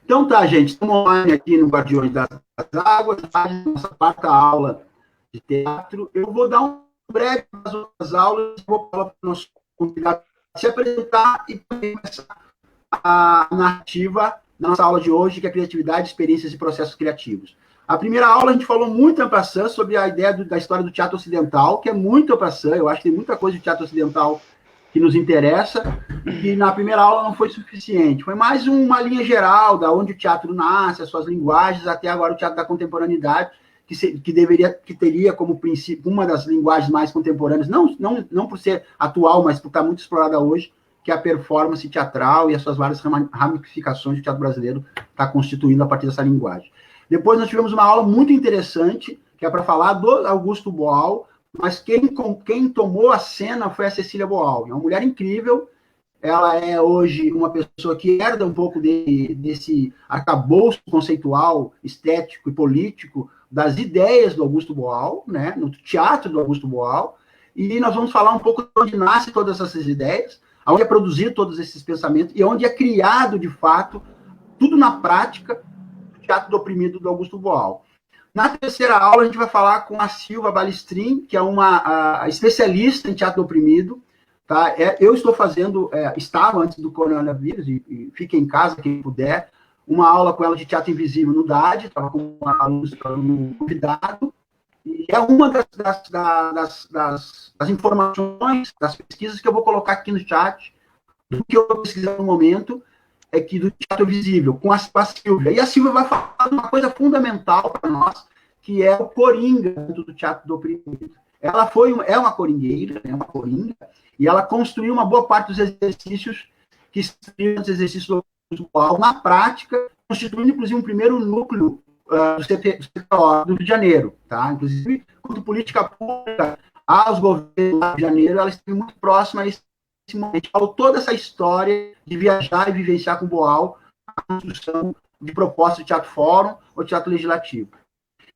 Então tá, gente, estamos online aqui no Guardiões das Águas, nossa quarta aula de teatro. Eu vou dar um breve das outras aulas, vou falar para o nosso convidado se apresentar e começar a narrativa na nossa aula de hoje, que é criatividade, experiências e processos criativos. A primeira aula a gente falou muito en passant sobre a ideia da história do teatro ocidental, que é muito en passant, eu acho que tem muita coisa de teatro ocidental que nos interessa, e que na primeira aula não foi suficiente. Foi mais uma linha geral da onde o teatro nasce, as suas linguagens, até agora o teatro da contemporaneidade, que teria como princípio uma das linguagens mais contemporâneas, não por ser atual, mas por estar muito explorada hoje, que é a performance teatral e as suas várias ramificações que o teatro brasileiro está constituindo a partir dessa linguagem. Depois nós tivemos uma aula muito interessante, que é para falar do Augusto Boal, mas quem tomou a cena foi a Cecília Boal, é uma mulher incrível. Ela é hoje uma pessoa que herda um pouco desse arcabouço conceitual, estético e político das ideias do Augusto Boal, né, no teatro do Augusto Boal, e nós vamos falar um pouco de onde nascem todas essas ideias, onde é produzido todos esses pensamentos e onde é criado, de fato, tudo na prática, o teatro do oprimido do Augusto Boal. Na terceira aula, a gente vai falar com a Silva Balestrin, que é uma especialista em teatro do oprimido. Tá? Eu estou fazendo, estava antes do coronavírus, e fique em casa quem puder, uma aula com ela de teatro invisível no DAD, estava com um convidado, e é uma das informações, das pesquisas que eu vou colocar aqui no chat, do que eu estou pesquisando no momento, é que do teatro visível, com a Silvia. E a Silvia vai falar de uma coisa fundamental para nós, que é o coringa do teatro do oprimido. Ela é uma coringueira, é uma coringa, e ela construiu uma boa parte dos exercícios que estão os exercícios do visual na prática, constituindo, inclusive, um primeiro núcleo do CPO do Rio de Janeiro. Tá? Inclusive, quanto política pública aos governos do Rio de Janeiro, ela esteve muito próxima a esse momento. A gente falou toda essa história de viajar e vivenciar com o Boal a construção de propostas de teatro fórum ou teatro legislativo.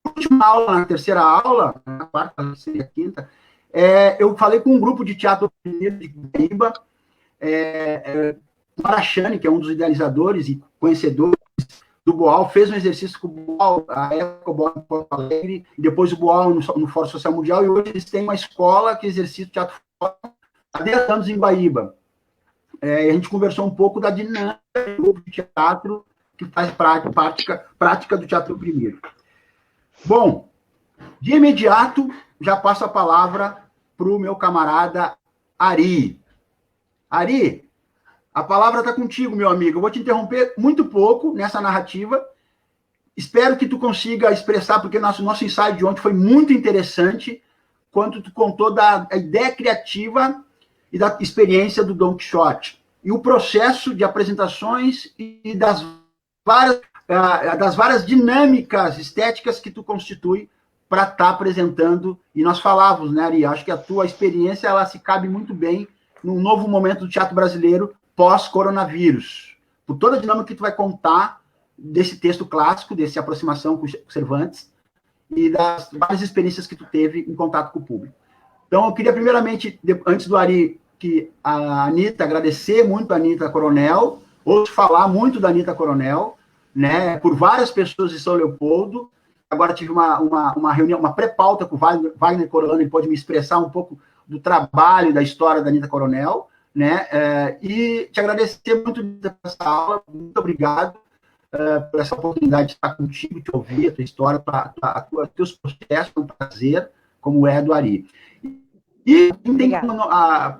Na última aula, na terceira aula, na quarta, na quinta, eu falei com um grupo de teatro de Guaíba, Marachane, que é um dos idealizadores e conhecedores do Boal, fez um exercício com o Boal, a época o Boal em Porto Alegre, e depois o Boal no Fórum Social Mundial, e hoje eles têm uma escola que exercita teatro há 10 anos em Guaíba. A gente conversou um pouco da dinâmica do grupo de teatro que faz prática do teatro oprimido. Bom, de imediato, já passo a palavra para o meu camarada Ari. Ari, a palavra está contigo, meu amigo. Eu vou te interromper muito pouco nessa narrativa. Espero que tu consiga expressar, porque nosso ensaio de ontem foi muito interessante, quando tu contou da ideia criativa e da experiência do Don Quixote. E o processo de apresentações e das várias dinâmicas estéticas que tu constitui para estar apresentando. E nós falávamos, né, Ari? Acho que a tua experiência ela se cabe muito bem num novo momento do teatro brasileiro pós-coronavírus. Por toda a dinâmica que tu vai contar desse texto clássico, dessa aproximação com Cervantes e das várias experiências que tu teve em contato com o público. Então, eu queria primeiramente, antes do Ari, que a Anitta, agradecer muito a Anitta Coronel, ouço falar muito da Anitta Coronel, né, por várias pessoas de São Leopoldo. Agora tive uma reunião, uma pré-pauta com o Wagner Corolano, ele pode me expressar um pouco do trabalho, da história da Anitta Coronel, né, e te agradecer muito por essa aula, muito obrigado por essa oportunidade de estar contigo, te ouvir, a tua história, teus processos, é um prazer, como é do Ari. E quem tem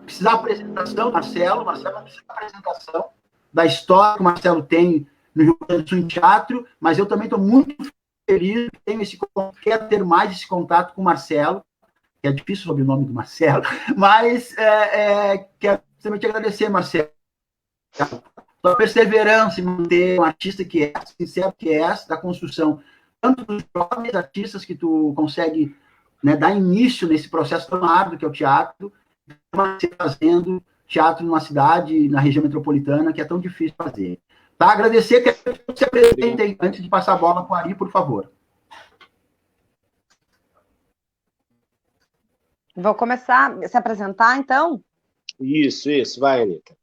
precisar da apresentação, Marcelo não precisa da apresentação da história que o Marcelo tem no Rio Grande do Sul em teatro, mas eu também estou muito feliz que quero ter mais esse contato com o Marcelo, que é difícil o sobrenome do Marcelo, mas quero também te agradecer, Marcelo, sua perseverança em manter um artista que é, sincero que é, da construção, tanto dos jovens artistas que tu consegue, né, dar início nesse processo tão árduo que é o teatro, fazendo teatro numa cidade, na região metropolitana, que é tão difícil fazer. Tá? Agradecer que você se apresente antes de passar a bola para o Ari, por favor. Vou começar a se apresentar, então? Isso, vai, Anitta.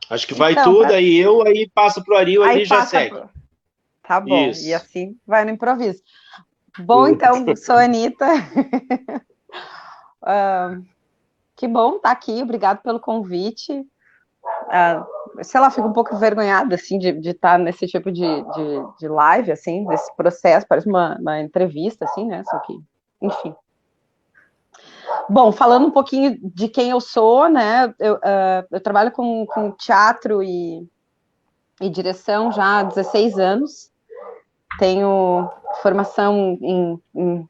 Acho que vai tudo, aí passa pro Ari, o Ari já segue. Tá bom, isso. E assim vai no improviso. Bom, então, sou a Anitta. Que bom estar aqui, obrigado pelo convite. Sei lá, fico um pouco envergonhada, assim, de estar nesse tipo de live, assim, desse processo, parece uma entrevista, assim, né, só que, enfim. Bom, falando um pouquinho de quem eu sou, né, eu trabalho com teatro e direção já há 16 anos, tenho formação em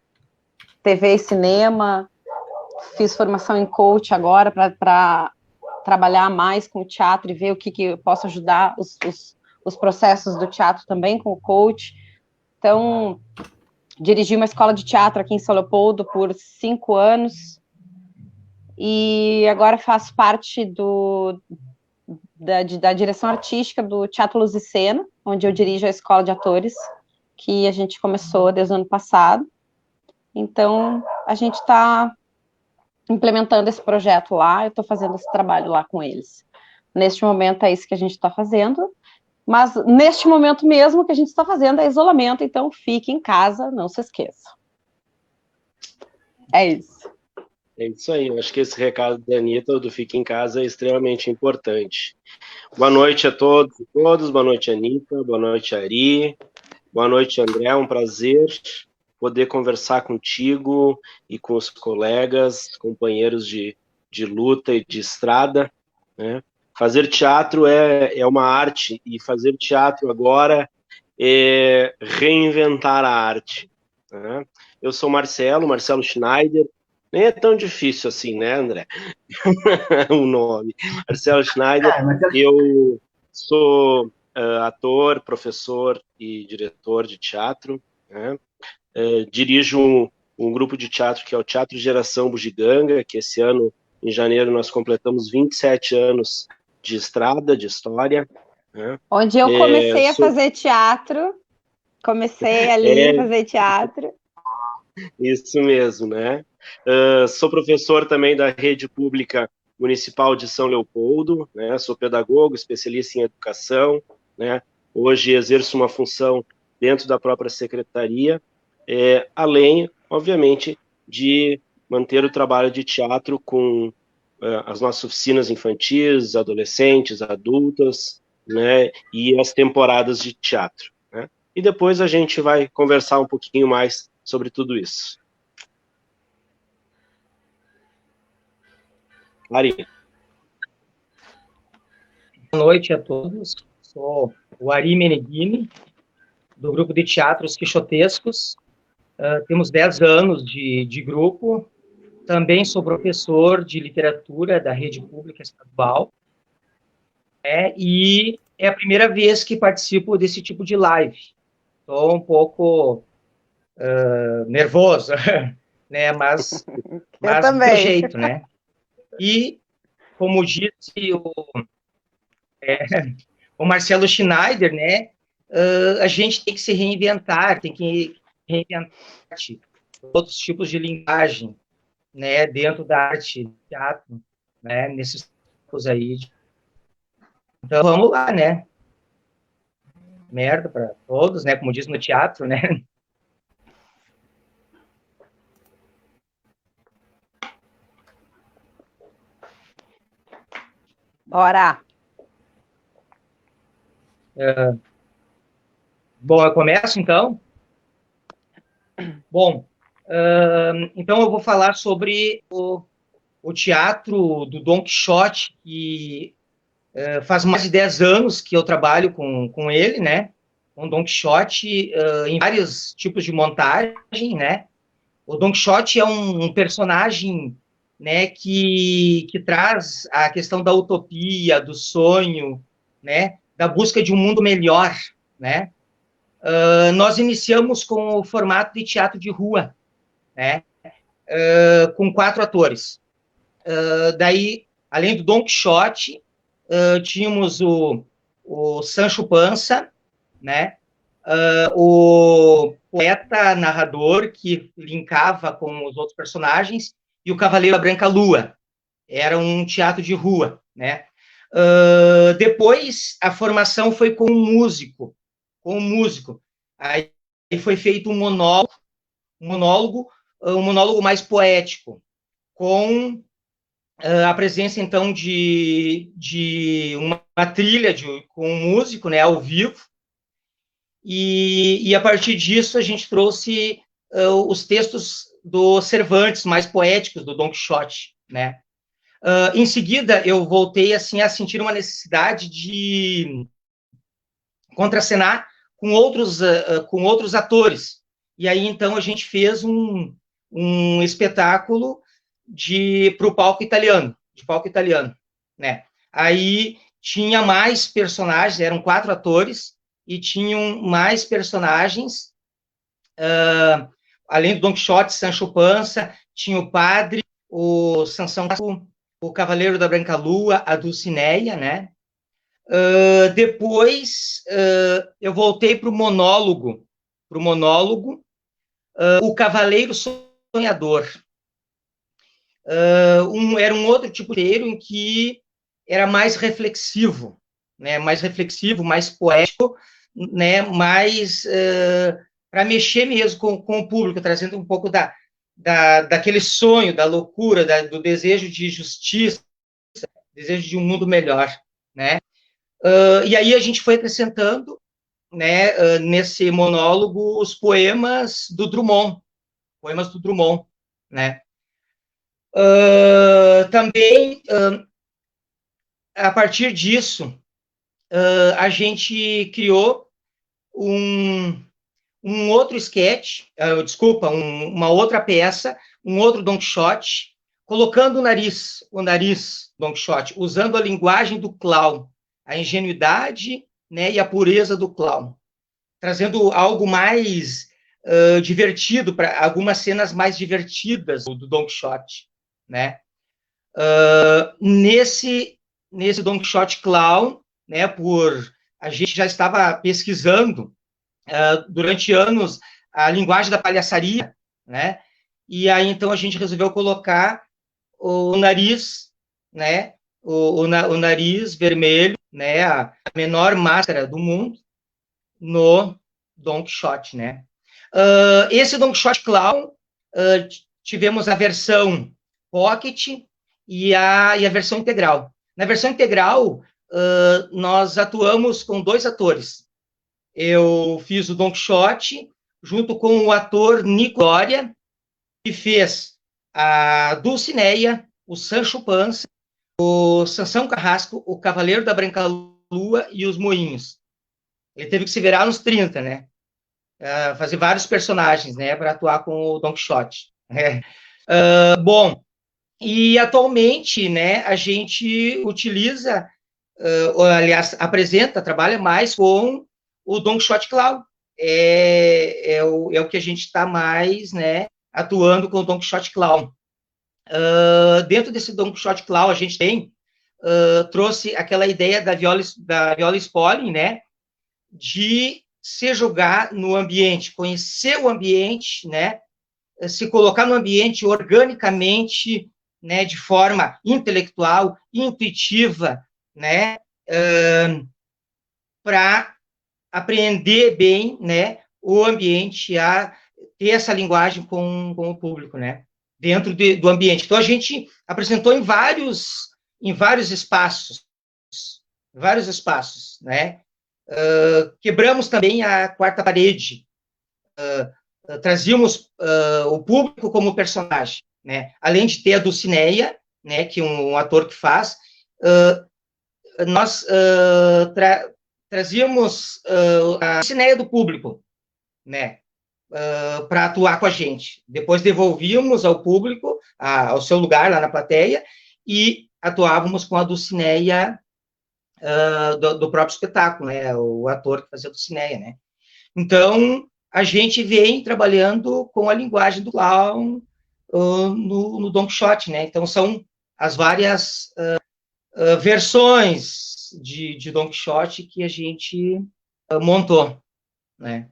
TV e cinema, fiz formação em coach agora para trabalhar mais com o teatro e ver o que eu posso ajudar os processos do teatro também com o coach. Então, dirigi uma escola de teatro aqui em São Leopoldo por 5 anos e agora faço parte da direção artística do Teatro Luz e Cena, onde eu dirijo a escola de atores, que a gente começou desde o ano passado. Então, a gente está implementando esse projeto lá, eu estou fazendo esse trabalho lá com eles. Neste momento é isso que a gente está fazendo, mas neste momento mesmo que a gente está fazendo é isolamento, então fique em casa, não se esqueça. É isso. É isso aí, eu acho que esse recado da Anitta, do Fique em Casa, é extremamente importante. Boa noite a todos e todas, boa noite, Anitta, boa noite, Ari, boa noite, André, é um prazer poder conversar contigo e com os colegas, companheiros de luta e de estrada, né? Fazer teatro é uma arte, e fazer teatro agora é reinventar a arte, né? Eu sou Marcelo Schneider, nem é tão difícil assim, né, André? O nome. Marcelo Schneider, eu sou ator, professor e diretor de teatro, né? Dirijo um grupo de teatro que é o Teatro Geração Bugiganga, que esse ano, em janeiro, nós completamos 27 anos de estrada, de história. Né? Onde eu comecei a fazer teatro, comecei ali a fazer teatro. Isso mesmo, né? Sou professor também da Rede Pública Municipal de São Leopoldo, né? Sou pedagogo, especialista em educação, né? Hoje exerço uma função dentro da própria secretaria, além, obviamente, de manter o trabalho de teatro com as nossas oficinas infantis, adolescentes, adultas, né? E as temporadas de teatro, né? E depois a gente vai conversar um pouquinho mais sobre tudo isso. Ari. Boa noite a todos. Sou o Ari Meneghini, do grupo de teatros Quixotescos. Temos 10 anos de grupo. Também sou professor de literatura da Rede Pública Estadual. E é a primeira vez que participo desse tipo de live. Estou um pouco nervoso, né? Mas do jeito, né? E, como disse o Marcelo Schneider, né? A gente tem que se reinventar, tem que reinventar outros tipos de linguagem, né? Dentro da arte, teatro, né? Nesses tempos aí. Então, vamos lá, né? Merda para todos, né? Como diz no teatro, né? Bora! Bom, eu começo, então? Bom, então eu vou falar sobre o teatro do Don Quixote, que faz mais de 10 anos que eu trabalho com ele, né? Com Don Quixote em vários tipos de montagem, né? O Don Quixote é um personagem, né, que traz a questão da utopia, do sonho, né? Da busca de um mundo melhor, né? Nós iniciamos com o formato de teatro de rua, né? Com 4 atores. Daí, além do Don Quixote, tínhamos o Sancho Panza, né? O poeta narrador que linkava com os outros personagens, e o Cavaleiro da Branca Lua. Era um teatro de rua, né? Depois, a formação foi com um músico. Aí foi feito um monólogo mais poético, com a presença, então, de uma trilha com um músico, né, ao vivo, e a partir disso a gente trouxe os textos do Cervantes, mais poéticos, do Don Quixote, né. Em seguida, eu voltei, assim, a sentir uma necessidade de contracenar com outros atores, e aí, então, a gente fez um espetáculo para o palco italiano, né? Aí tinha mais personagens, eram 4 atores, e tinham mais personagens, além do Don Quixote, Sancho Panza, tinha o padre, o Sansão, o Cavaleiro da Branca Lua, a Dulcineia, né? Depois, eu voltei para o monólogo, o Cavaleiro Sonhador. Era um outro tipo de roteiro em que era mais reflexivo, né? Mais reflexivo, mais poético, né? Mais para mexer mesmo com o público, trazendo um pouco daquele sonho, da loucura, do desejo de justiça, desejo de um mundo melhor, né? E aí a gente foi acrescentando, né, nesse monólogo, os poemas do Drummond, né? Também, a partir disso, a gente criou um outro sketch, uma outra peça, um outro Don Quixote, colocando o nariz Don Quixote, usando a linguagem do clown, a ingenuidade, né, e a pureza do clown, trazendo algo mais divertido, para algumas cenas mais divertidas do Don Quixote, né? Nesse Don Quixote clown, né, a gente já estava pesquisando durante anos a linguagem da palhaçaria, né? E aí então a gente resolveu colocar o nariz, né? O nariz vermelho, né? A menor máscara do mundo no Don Quixote, né? Esse Don Quixote clown, tivemos a versão pocket e a versão integral. Na versão integral, nós atuamos com 2 atores. Eu fiz o Don Quixote, junto com o ator Nico Doria, que fez a Dulcineia, o Sancho Panza, o Sansão Carrasco, o Cavaleiro da Branca Lua e os Moinhos. Ele teve que se virar nos 30, né? Fazer vários personagens, né? Para atuar com o Don Quixote. Bom, e atualmente, né? A gente utiliza, aliás, trabalha mais com o Don Quixote Clown. É o que a gente está mais, né? Atuando com o Don Quixote Clown. Dentro desse Don Quixote Clown, a gente trouxe aquela ideia da Viola Spolin, né? De se jogar no ambiente, conhecer o ambiente, né? Se colocar no ambiente organicamente, né? De forma intelectual, intuitiva, né? Para apreender bem, né? O ambiente, a ter essa linguagem com o público, né? Dentro do ambiente. Então, a gente apresentou em vários espaços, né? Quebramos também a quarta parede, trazíamos o público como personagem, né? Além de ter a Dulcineia, né, que um ator que faz, nós trazíamos a Dulcineia do público, né, para atuar com a gente. Depois devolvíamos ao público, ao seu lugar lá na plateia, e atuávamos com a Dulcineia do próprio espetáculo, né, o ator que fazia a Dulcineia, né. Então, a gente vem trabalhando com a linguagem do clown no Don Quixote, né. Então, são as várias versões de Don Quixote que a gente montou, né.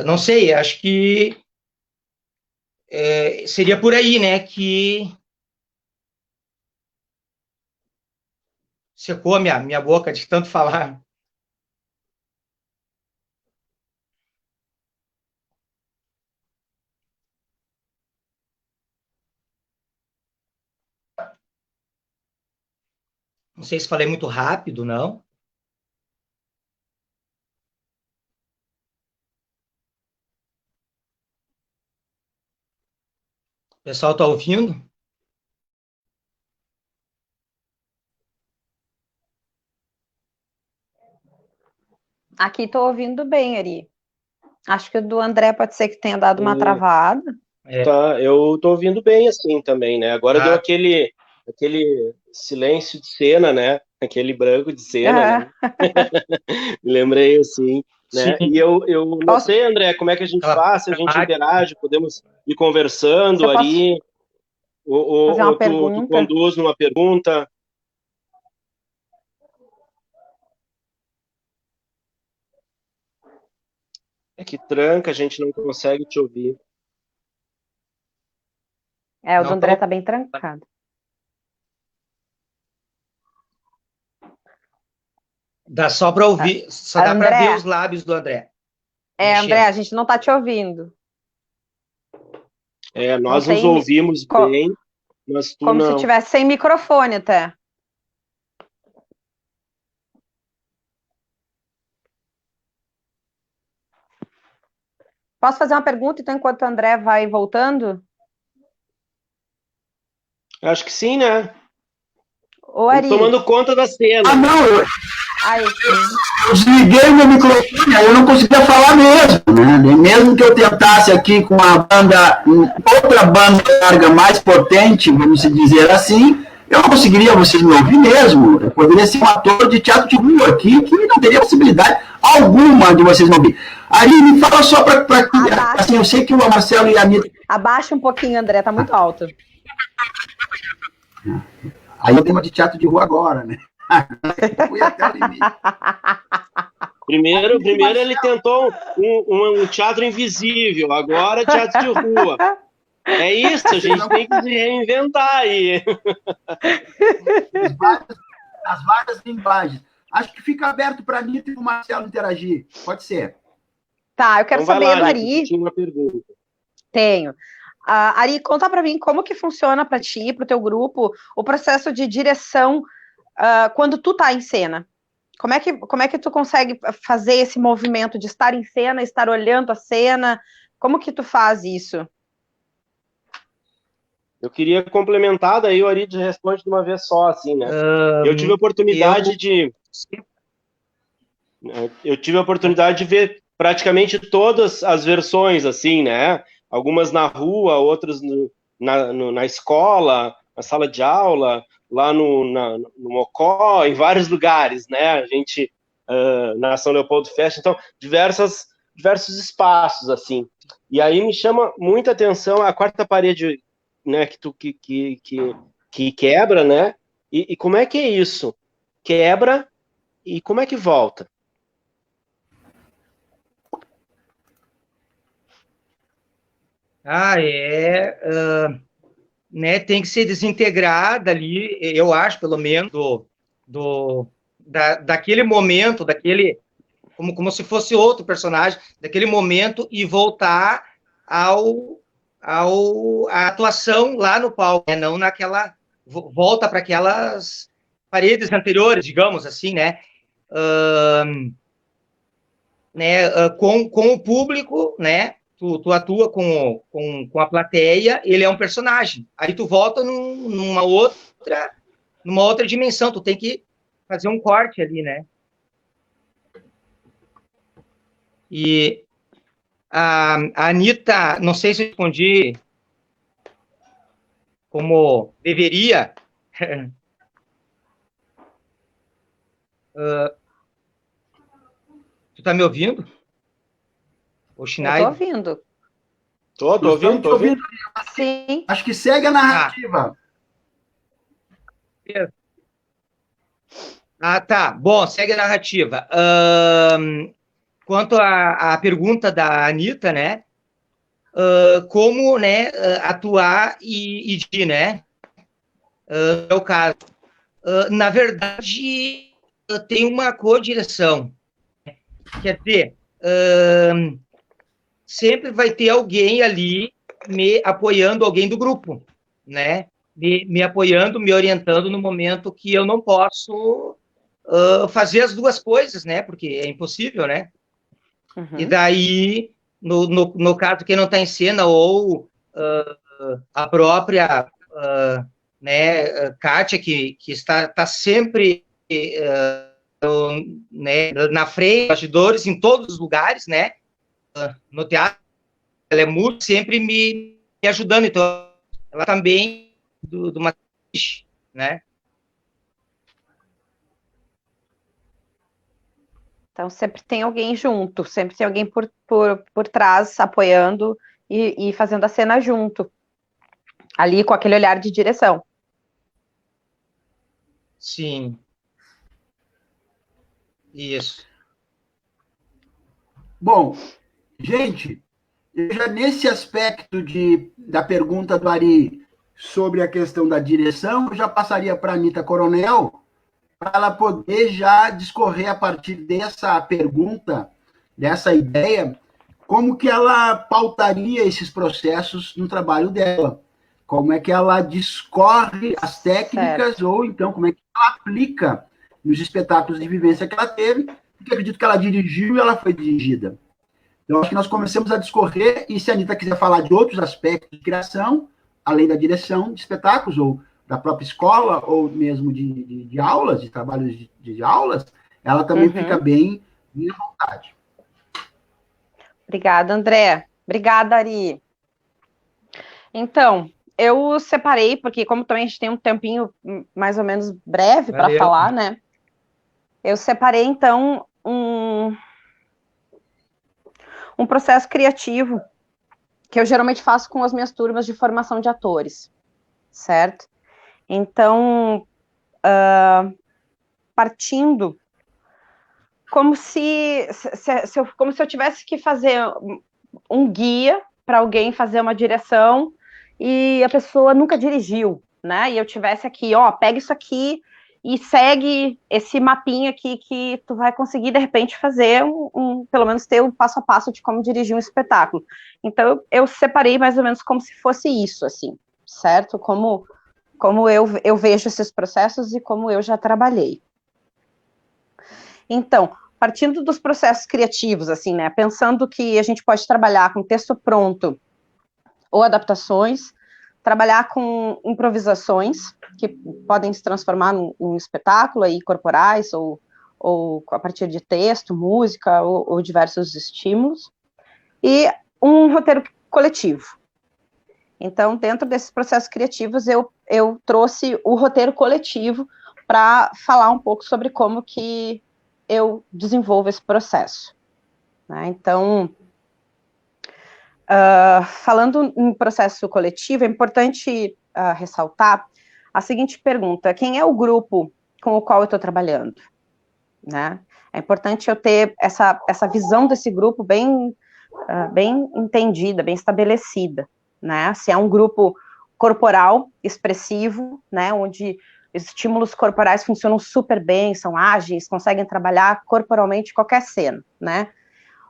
Não sei, acho que seria por aí, né, que secou a minha boca de tanto falar. Não sei se falei muito rápido, não. O pessoal está ouvindo? Aqui estou ouvindo bem, Ari. Acho que o do André pode ser que tenha dado uma travada. Tá, eu tô ouvindo bem assim também, né? Agora deu aquele silêncio de cena, né? Aquele branco de cena, né? Me lembrei assim, né? Sim. E eu não sei, André, como é que a gente faz, se a gente interage, podemos ir conversando ali, ou tu conduz numa pergunta. É que tranca, a gente não consegue te ouvir. O do André tá bem trancado. Dá só para ouvir, só dá para ver os lábios do André. André, a gente não tá te ouvindo. Nós nos ouvimos bem, mas tu como não. Se tivesse sem microfone até. Posso fazer uma pergunta, então, enquanto o André vai voltando? Acho que sim, né? Ô, Ari. Tomando conta da cena. Ah, não, eu Aí. desliguei meu microfone, aí eu não conseguia falar mesmo, né? Mesmo que eu tentasse aqui com uma banda, outra banda larga mais potente, vamos dizer assim, eu não conseguiria vocês me ouvir mesmo. Eu poderia ser um ator de teatro de rua aqui, que não teria possibilidade alguma de vocês me ouvir. Ari, me fala só para que, assim, eu sei que o Marcelo e a Anitta... Abaixa um pouquinho, André, tá muito alto. Aí eu tenho uma de teatro de rua agora, né? Fui até o limite. Primeiro ele tentou um teatro invisível, agora teatro de rua. É isso, a gente tem que se reinventar aí. As várias linguagens. Acho que fica aberto para a Anitta e para o Marcelo interagir. Pode ser. Tá, eu quero então saber lá, do Ari. Tinha uma pergunta. Tenho. Ari, conta para mim como que funciona para ti, para o teu grupo, o processo de direção quando tu tá em cena. Como é que tu consegue fazer esse movimento de estar em cena, estar olhando a cena? Como que tu faz isso? Eu queria complementar, daí o Ari responde de uma vez só, assim, né? Eu tive a oportunidade de ver praticamente todas as versões, assim, né? Algumas na rua, outras na escola, na sala de aula, lá no Mocó, em vários lugares, né? A gente, na São Leopoldo Fest, então, diversos espaços, assim. E aí me chama muita atenção a quarta parede, né, que quebra, né? E como é que é isso? Quebra e como é que volta? Né, tem que ser desintegrada ali, eu acho, pelo menos, daquele momento, como se fosse outro personagem, daquele momento, e voltar à atuação lá no palco, né? Não naquela... Volta para aquelas paredes anteriores, digamos assim, né? Com o público, né? Tu atua com a plateia, ele é um personagem. Aí tu volta numa outra dimensão, tu tem que fazer um corte ali, né? E a Anitta, não sei se eu respondi como deveria. Tu tá me ouvindo? O Schneider? Eu tô ouvindo. Tô ouvindo. Sim. Acho que segue a narrativa. Tá. Bom, segue a narrativa. Quanto à pergunta da Anitta, né? Como, né, atuar e ir, né? É o caso. na verdade, tem uma co-direção. Quer dizer, sempre vai ter alguém ali me apoiando, alguém do grupo, né? Me apoiando, me orientando no momento que eu não posso fazer as duas coisas, né? Porque é impossível, né? E daí, no caso, quem não está em cena, ou a própria né, Kátia, que está sempre né, na frente, bastidores, em todos os lugares, né? No teatro, ela é muito sempre me ajudando, então ela também do Matiche, né? Então, sempre tem alguém junto, sempre tem alguém por trás, apoiando e fazendo a cena junto, ali com aquele olhar de direção. Sim. Isso. Bom, gente, já nesse aspecto da pergunta do Ari sobre a questão da direção, eu já passaria para a Anitta Coronel, para ela poder já discorrer a partir dessa pergunta, dessa ideia, como que ela pautaria esses processos no trabalho dela. Como é que ela discorre as técnicas, certo, ou então como é que ela aplica nos espetáculos de vivência que ela teve, porque acredito que ela dirigiu e ela foi dirigida. Então, acho que nós começamos a discorrer, e se a Anitta quiser falar de outros aspectos de criação, além da direção de espetáculos, ou da própria escola, ou mesmo de aulas, de trabalhos de aulas, ela também fica bem à vontade. Obrigada, André. Obrigada, Ari. Então, eu separei, porque como também a gente tem um tempinho mais ou menos breve para falar, né? Eu separei, então, um processo criativo que eu geralmente faço com as minhas turmas de formação de atores, certo? Então, partindo como se eu tivesse que fazer um guia para alguém fazer uma direção e a pessoa nunca dirigiu, né? E eu tivesse aqui, ó, pega isso aqui e segue esse mapinha aqui que tu vai conseguir, de repente, fazer pelo menos ter um passo a passo de como dirigir um espetáculo. Então, eu separei mais ou menos como se fosse isso, assim, certo? Como eu vejo esses processos e como eu já trabalhei. Então, partindo dos processos criativos, assim, né, pensando que a gente pode trabalhar com texto pronto ou adaptações, trabalhar com improvisações, que podem se transformar num espetáculo aí, corporais, ou a partir de texto, música, ou diversos estímulos, e um roteiro coletivo. Então, dentro desses processos criativos, eu trouxe o roteiro coletivo para falar um pouco sobre como que eu desenvolvo esse processo, né? Então, falando em processo coletivo, é importante ressaltar a seguinte pergunta: quem é o grupo com o qual eu estou trabalhando, né? É importante eu ter essa visão desse grupo bem entendida, bem estabelecida, né? Se é um grupo corporal, expressivo, né, onde os estímulos corporais funcionam super bem, são ágeis, conseguem trabalhar corporalmente qualquer cena, né?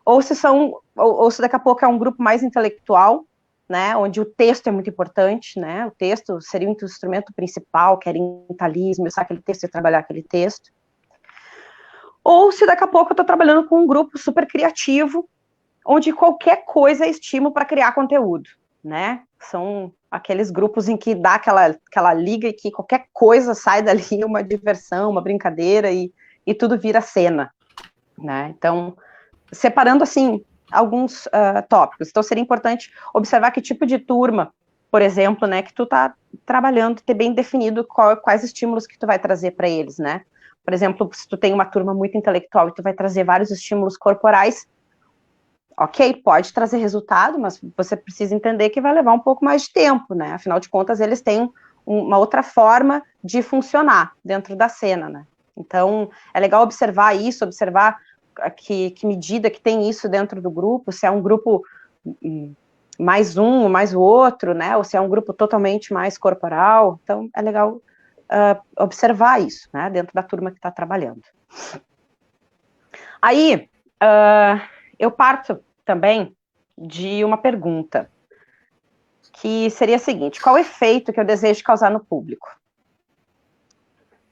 Ou se daqui a pouco é um grupo mais intelectual, né, onde o texto é muito importante, né? O texto seria o instrumento principal, que era mentalismo, usar aquele texto e trabalhar aquele texto. Ou se daqui a pouco eu estou trabalhando com um grupo super criativo, onde qualquer coisa é estímulo para criar conteúdo, né? São aqueles grupos em que dá aquela liga e que qualquer coisa sai dali, uma diversão, uma brincadeira e tudo vira cena, né? Então, separando, assim, alguns tópicos. Então, seria importante observar que tipo de turma, por exemplo, né, que tu tá trabalhando, ter bem definido quais estímulos que tu vai trazer para eles, né? Por exemplo, se tu tem uma turma muito intelectual e tu vai trazer vários estímulos corporais, ok, pode trazer resultado, mas você precisa entender que vai levar um pouco mais de tempo, né? Afinal de contas, eles têm uma outra forma de funcionar dentro da cena, né? Então, é legal observar isso, observar que medida que tem isso dentro do grupo, se é um grupo mais um, mais o outro, né? Ou se é um grupo totalmente mais corporal. Então, é legal observar isso, né, dentro da turma que está trabalhando. Aí, eu parto também de uma pergunta, que seria a seguinte: qual o efeito que eu desejo causar no público?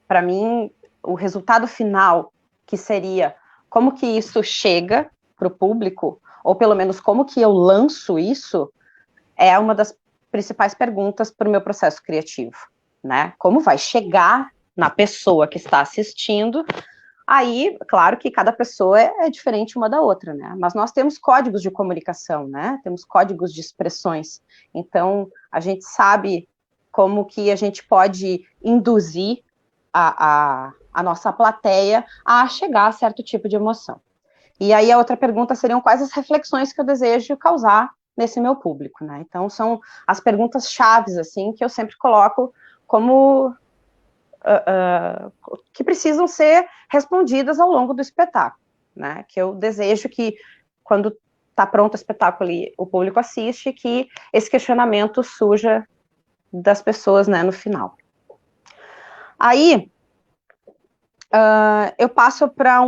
Para mim, o resultado final, que seria como que isso chega para o público, ou pelo menos como que eu lanço isso, é uma das principais perguntas para o meu processo criativo, né? Como vai chegar na pessoa que está assistindo? Aí, claro que cada pessoa é diferente uma da outra, né? Mas nós temos códigos de comunicação, né? Temos códigos de expressões. Então, a gente sabe como que a gente pode induzir a nossa plateia a chegar a certo tipo de emoção. E aí a outra pergunta seriam quais as reflexões que eu desejo causar nesse meu público, né? Então, são as perguntas chaves, assim, que eu sempre coloco como que precisam ser respondidas ao longo do espetáculo, né? Que eu desejo que, quando está pronto o espetáculo e o público assiste, que esse questionamento surja das pessoas, né, no final. Aí, eu passo para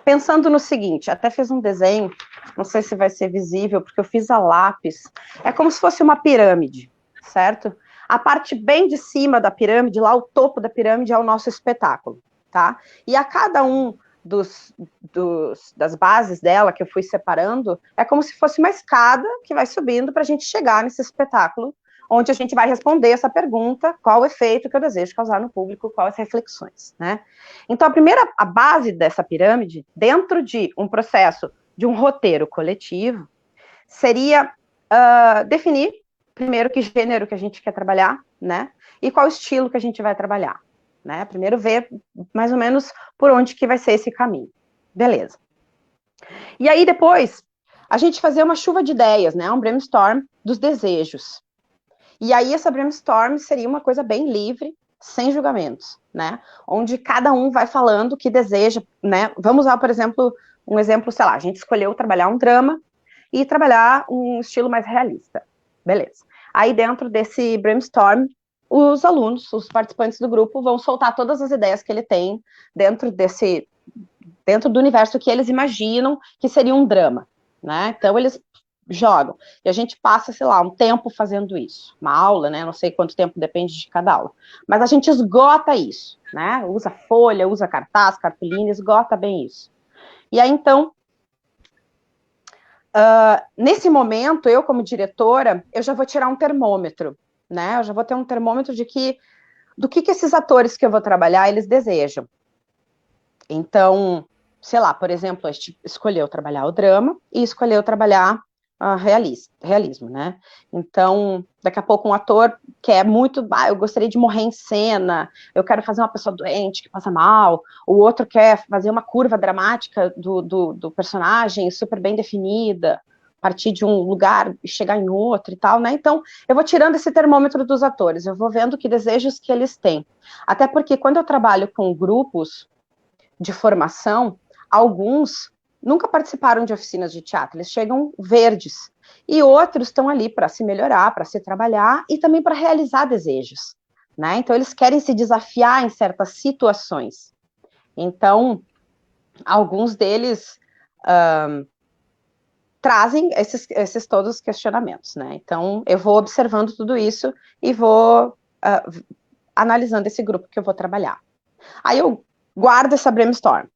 pensando no seguinte, até fiz um desenho, não sei se vai ser visível, porque eu fiz a lápis, é como se fosse uma pirâmide, certo? A parte bem de cima da pirâmide, lá o topo da pirâmide é o nosso espetáculo, tá? E a cada um das bases dela, que eu fui separando, é como se fosse uma escada que vai subindo para a gente chegar nesse espetáculo, onde a gente vai responder essa pergunta: qual o efeito que eu desejo causar no público, quais as reflexões, né? Então, a base dessa pirâmide, dentro de um processo de um roteiro coletivo, seria definir, primeiro, que gênero que a gente quer trabalhar, né? E qual estilo que a gente vai trabalhar, né? Primeiro ver, mais ou menos, por onde que vai ser esse caminho. Beleza. E aí, depois, a gente fazer uma chuva de ideias, né? Um brainstorm dos desejos. E aí, essa brainstorm seria uma coisa bem livre, sem julgamentos, né? Onde cada um vai falando o que deseja, né? Vamos usar, por exemplo, um exemplo, sei lá, a gente escolheu trabalhar um drama e trabalhar um estilo mais realista. Beleza. Aí, dentro desse brainstorm, os alunos, os participantes do grupo, vão soltar todas as ideias que ele tem dentro do universo que eles imaginam que seria um drama, né? Então, eles jogam. E a gente passa, sei lá, um tempo fazendo isso. Uma aula, né? Não sei quanto tempo, depende de cada aula. Mas a gente esgota isso, né? Usa folha, usa cartaz, cartolina, esgota bem isso. E aí, então, nesse momento, eu, como diretora, eu já vou tirar um termômetro, né? Eu já vou ter um termômetro do que esses atores que eu vou trabalhar, eles desejam. Então, sei lá, por exemplo, a gente escolheu trabalhar o drama e escolheu trabalhar realismo, né? Então, daqui a pouco um ator quer muito, eu gostaria de morrer em cena, eu quero fazer uma pessoa doente que passa mal, o outro quer fazer uma curva dramática do personagem super bem definida, partir de um lugar e chegar em outro e tal, né? Então, eu vou tirando esse termômetro dos atores, eu vou vendo que desejos que eles têm. Até porque quando eu trabalho com grupos de formação, alguns nunca participaram de oficinas de teatro, eles chegam verdes, e outros estão ali para se melhorar, para se trabalhar, e também para realizar desejos, né? Então, eles querem se desafiar em certas situações. Então, alguns deles trazem esses todos os questionamentos, né? Então, eu vou observando tudo isso e vou analisando esse grupo que eu vou trabalhar. Aí eu guardo essa brainstorm.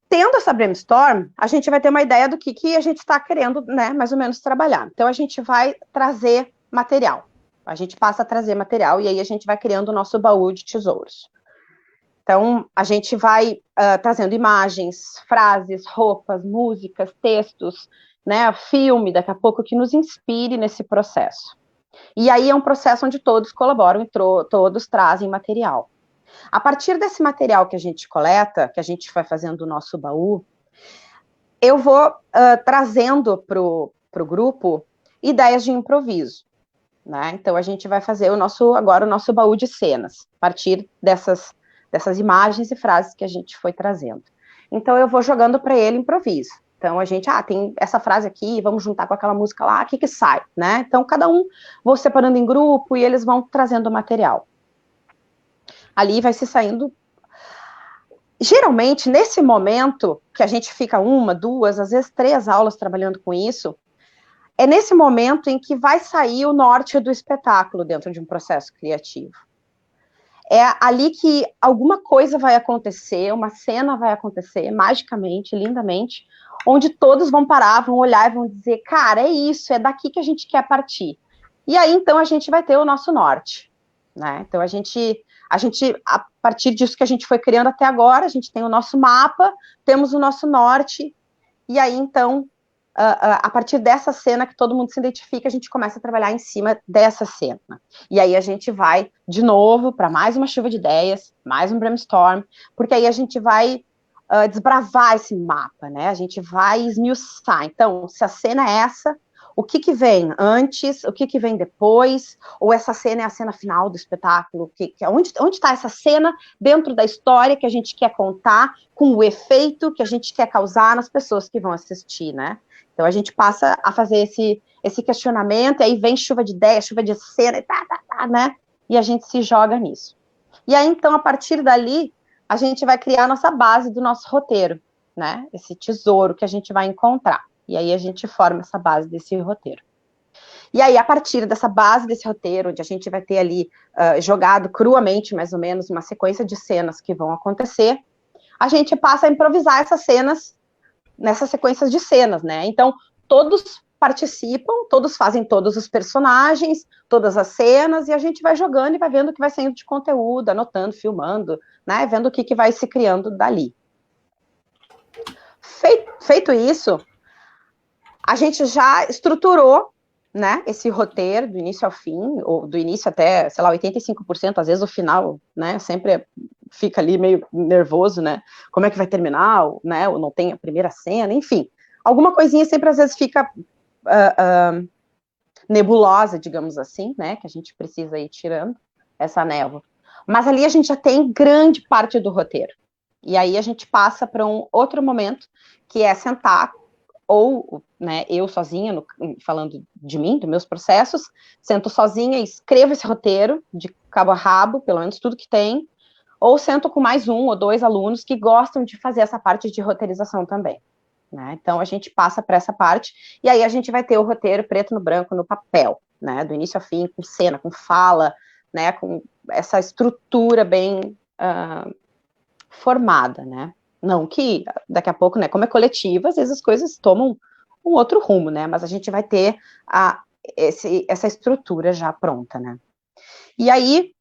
Tendo essa brainstorm, a gente vai ter uma ideia do que a gente está querendo, né, mais ou menos trabalhar. Então, a gente vai trazer material. A gente passa a trazer material e aí a gente vai criando o nosso baú de tesouros. Então, a gente vai trazendo imagens, frases, roupas, músicas, textos, né, filme, daqui a pouco, que nos inspire nesse processo. E aí é um processo onde todos colaboram e todos trazem material. A partir desse material que a gente coleta, que a gente vai fazendo o nosso baú, eu vou trazendo para o grupo ideias de improviso, né? Então, a gente vai fazer agora o nosso baú de cenas, a partir dessas imagens e frases que a gente foi trazendo. Então, eu vou jogando para ele improviso. Então, a gente, tem essa frase aqui, vamos juntar com aquela música lá, o que sai, né? Então, cada um vou separando em grupo e eles vão trazendo o material. Ali vai se saindo. Geralmente, nesse momento, que a gente fica 1, 2, às vezes 3 aulas trabalhando com isso, é nesse momento em que vai sair o norte do espetáculo dentro de um processo criativo. É ali que alguma coisa vai acontecer, uma cena vai acontecer, magicamente, lindamente, onde todos vão parar, vão olhar e vão dizer, cara, é isso, é daqui que a gente quer partir. E aí, então, a gente vai ter o nosso norte, né? Então, a gente, a partir disso que a gente foi criando até agora, a gente tem o nosso mapa, temos o nosso norte, e aí, então, a partir dessa cena que todo mundo se identifica, a gente começa a trabalhar em cima dessa cena. E aí a gente vai, de novo, para mais uma chuva de ideias, mais um brainstorm, porque aí a gente vai desbravar esse mapa, né? A gente vai esmiuçar. Então, se a cena é essa, o que vem antes, o que vem depois, ou essa cena é a cena final do espetáculo, onde está essa cena dentro da história que a gente quer contar, com o efeito que a gente quer causar nas pessoas que vão assistir, né? Então, a gente passa a fazer esse questionamento, e aí vem chuva de ideia, chuva de cena, e né? E a gente se joga nisso. E aí, então, a partir dali, a gente vai criar a nossa base do nosso roteiro, né? Esse tesouro que a gente vai encontrar. E aí a gente forma essa base desse roteiro. E aí, a partir dessa base desse roteiro, onde a gente vai ter ali jogado cruamente, mais ou menos, uma sequência de cenas que vão acontecer, a gente passa a improvisar essas cenas nessas sequências de cenas, né? Então, todos participam, todos fazem todos os personagens, todas as cenas, e a gente vai jogando e vai vendo o que vai saindo de conteúdo, anotando, filmando, né? Vendo o que vai se criando dali. Feito isso, a gente já estruturou, né, esse roteiro do início ao fim, ou do início até, sei lá, 85%, às vezes o final, né, sempre fica ali meio nervoso, né, como é que vai terminar, né, ou não tem a primeira cena, enfim, alguma coisinha sempre às vezes fica nebulosa, digamos assim, né, que a gente precisa ir tirando essa névoa. Mas ali a gente já tem grande parte do roteiro. E aí a gente passa para um outro momento, que é sentar, ou, né, eu sozinha, falando de mim, dos meus processos, sento sozinha e escrevo esse roteiro, de cabo a rabo, pelo menos tudo que tem, ou sento com mais 1 ou 2 alunos que gostam de fazer essa parte de roteirização também. Né? Então, a gente passa para essa parte, e aí a gente vai ter o roteiro preto no branco, no papel, né, do início ao fim, com cena, com fala, né, com essa estrutura bem formada, né. Não que daqui a pouco, né, como é coletivo, às vezes as coisas tomam um outro rumo, né, mas a gente vai ter essa estrutura já pronta, né. E aí,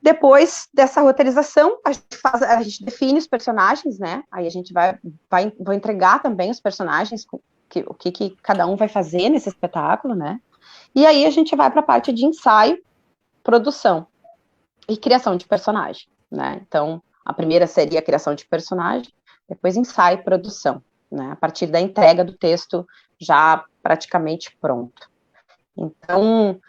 depois dessa roteirização, a gente define os personagens, né, aí a gente vou entregar também os personagens, o que cada um vai fazer nesse espetáculo, né, e aí a gente vai para a parte de ensaio, produção e criação de personagem, né, então, a primeira seria a criação de personagem, depois ensaio e produção, né, a partir da entrega do texto já praticamente pronto. Então,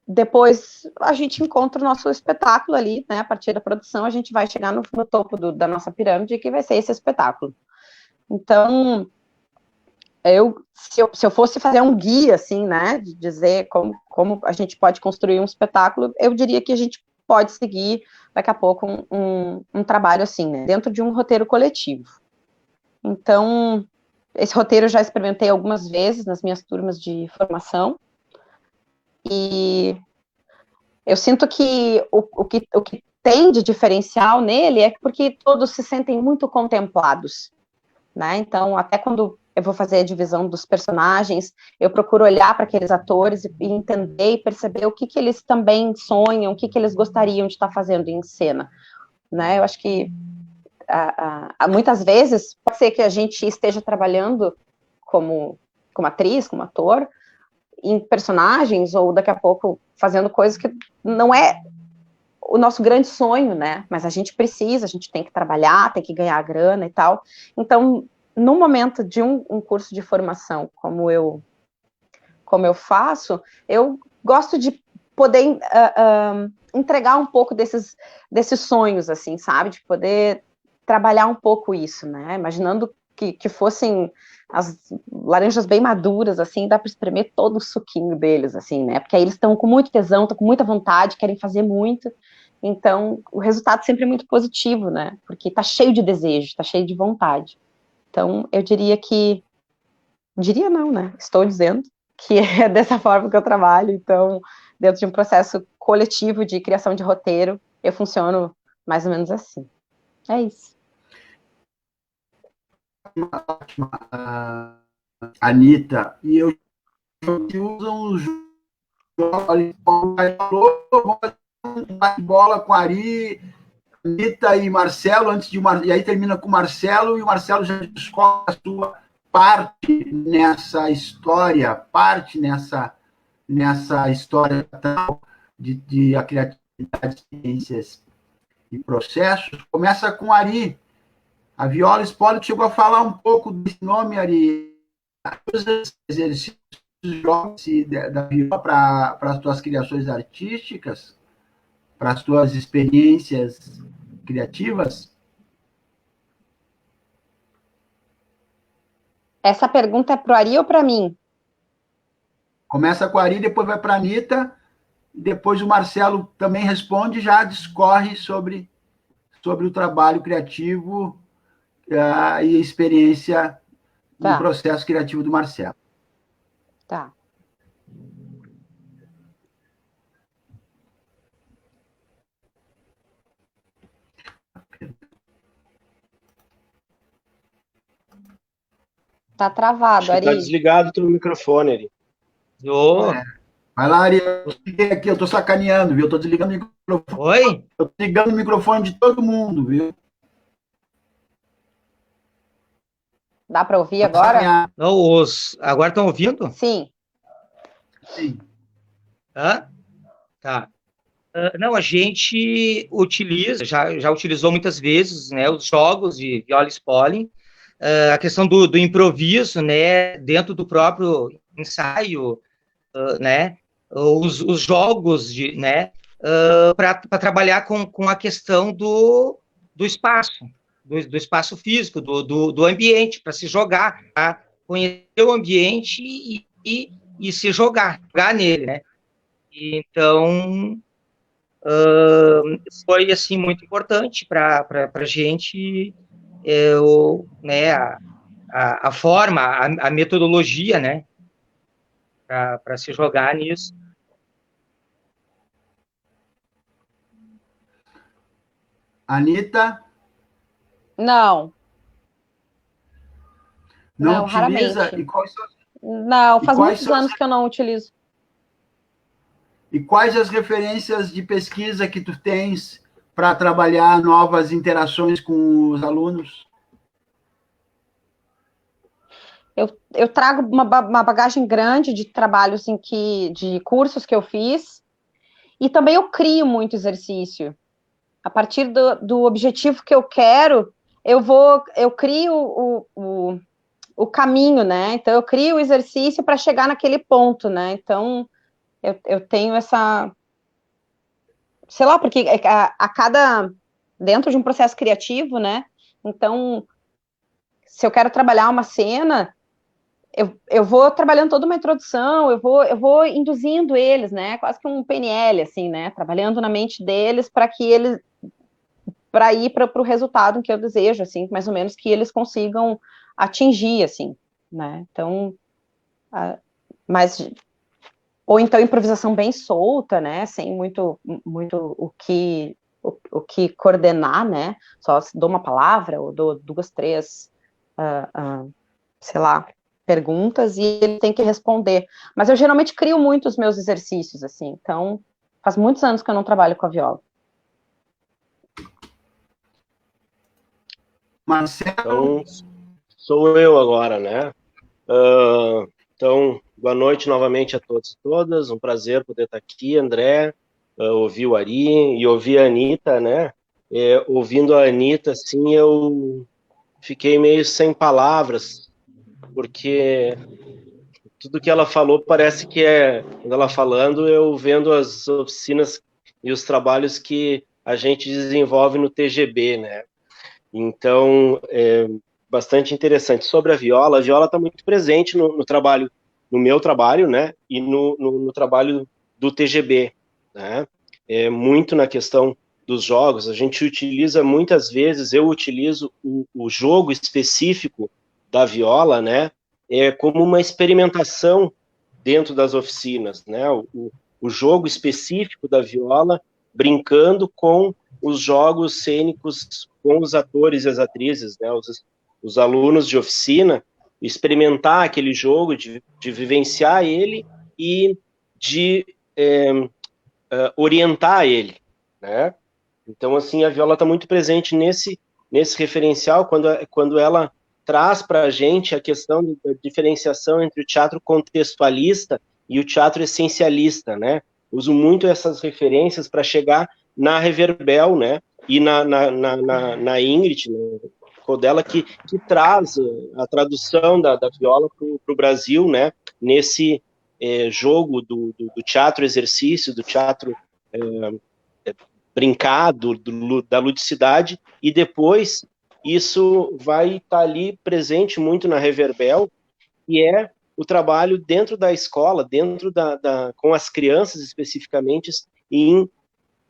depois a gente encontra o nosso espetáculo ali, né, a partir da produção a gente vai chegar no topo da nossa pirâmide, que vai ser esse espetáculo. Então, se eu fosse fazer um guia, assim, né, de dizer como a gente pode construir um espetáculo, eu diria que a gente pode seguir, daqui a pouco, um trabalho assim, né, dentro de um roteiro coletivo. Então, esse roteiro eu já experimentei algumas vezes nas minhas turmas de formação, e eu sinto que o que tem de diferencial nele é porque todos se sentem muito contemplados, né, então, até quando eu vou fazer a divisão dos personagens, eu procuro olhar para aqueles atores e entender e perceber o que eles também sonham, o que eles gostariam de estar fazendo em cena, né, eu acho que muitas vezes pode ser que a gente esteja trabalhando como atriz, como ator, em personagens, ou daqui a pouco fazendo coisas que não é o nosso grande sonho, né, mas a gente tem que trabalhar, tem que ganhar grana e tal, então, no momento de um curso de formação, como eu faço, eu gosto de poder entregar um pouco desses sonhos, assim, sabe, de poder trabalhar um pouco isso, né? Imaginando que fossem as laranjas bem maduras, assim, dá para espremer todo o suquinho deles, assim, né? Porque aí eles estão com muito tesão, estão com muita vontade, querem fazer muito. Então, o resultado sempre é muito positivo, né? Porque tá cheio de desejo, tá cheio de vontade. Então, eu diria que... Diria não, né? Estou dizendo que é dessa forma que eu trabalho. Então, dentro de um processo coletivo de criação de roteiro, eu funciono mais ou menos assim. É isso. Anitta, e eu que usam os jogos, vamos fazer um bate-bola com a Ari, Anitta e Marcelo, e aí termina com o Marcelo, e o Marcelo já descobre a sua parte nessa história de a criatividade, ciências e processos. Começa com a Ari. A Viola Spoller chegou a falar um pouco desse nome, Ari. Os exercícios da Viola para as tuas criações artísticas, para as tuas experiências criativas? Essa pergunta é para o Ari ou para mim? Começa com a Ari, depois vai para a Anitta, depois o Marcelo também responde e já discorre sobre o trabalho criativo e a experiência no processo criativo do Marcelo. Tá. Tá travado, Ari. Tá desligado o teu microfone, Ari. Vai lá, Ari. Eu tô sacaneando, viu? Eu tô desligando o microfone. Oi? Eu tô ligando o microfone de todo mundo, viu? Dá para ouvir agora? Não, agora estão ouvindo? Sim. Sim. Hã? Tá. Não, a gente utiliza, já utilizou muitas vezes, né, os jogos de Viola Spolin, a questão do improviso, né, dentro do próprio ensaio, né, os jogos né, para trabalhar com a questão do espaço, do espaço físico, do ambiente, para se jogar, para conhecer o ambiente e se jogar nele, né. Então, foi, assim, muito importante para a gente, né, a forma, a metodologia, né, para se jogar nisso. Anitta? Não. Não utiliza? Raramente. Não, faz muitos anos que eu não utilizo. E quais as referências de pesquisa que tu tens para trabalhar novas interações com os alunos? Eu trago uma bagagem grande de trabalhos de cursos que eu fiz, e também eu crio muito exercício. A partir do objetivo que eu quero, eu crio o caminho, né? Então, eu crio o exercício para chegar naquele ponto, né? Então, eu tenho essa... Sei lá, porque dentro de um processo criativo, né? Então, se eu quero trabalhar uma cena, eu vou trabalhando toda uma introdução, eu vou induzindo eles, né? Quase que um PNL, assim, né? Trabalhando na mente deles para ir para o resultado que eu desejo, assim, mais ou menos que eles consigam atingir, assim, né? Então, ou então improvisação bem solta, né? Sem muito o que coordenar, né? Só dou uma palavra, ou dou 2, 3, sei lá, perguntas, e ele tem que responder. Mas eu geralmente crio muito os meus exercícios, assim, então faz muitos anos que eu não trabalho com a viola. Marcelo? Então, sou eu agora, né? Então, boa noite novamente a todos e todas, um prazer poder estar aqui, André, ouvir o Ari e ouvir a Anitta, né? Ouvindo a Anitta, assim, eu fiquei meio sem palavras, porque tudo que ela falou parece que quando ela falando, eu vendo as oficinas e os trabalhos que a gente desenvolve no TGB, né? Então, é bastante interessante. Sobre a viola está muito presente no trabalho, no meu trabalho, né, e no trabalho do TGB, né, muito na questão dos jogos. A gente utiliza muitas vezes, eu utilizo o jogo específico da viola, né, como uma experimentação dentro das oficinas, né, o jogo específico da viola brincando com os jogos cênicos com os atores e as atrizes, né, os alunos de oficina, experimentar aquele jogo, de vivenciar ele e de orientar ele, né? Então, assim, a viola está muito presente nesse referencial, quando ela traz para a gente a questão da diferenciação entre o teatro contextualista e o teatro essencialista, né? Uso muito essas referências para chegar na Reverbel, né? E na Ingrid, né? Dela que traz a tradução da viola para o Brasil, né? Nesse jogo do teatro exercício, do teatro brincado, da ludicidade, e depois isso vai estar ali presente muito na Reverbel, e é o trabalho dentro da escola, dentro com as crianças especificamente,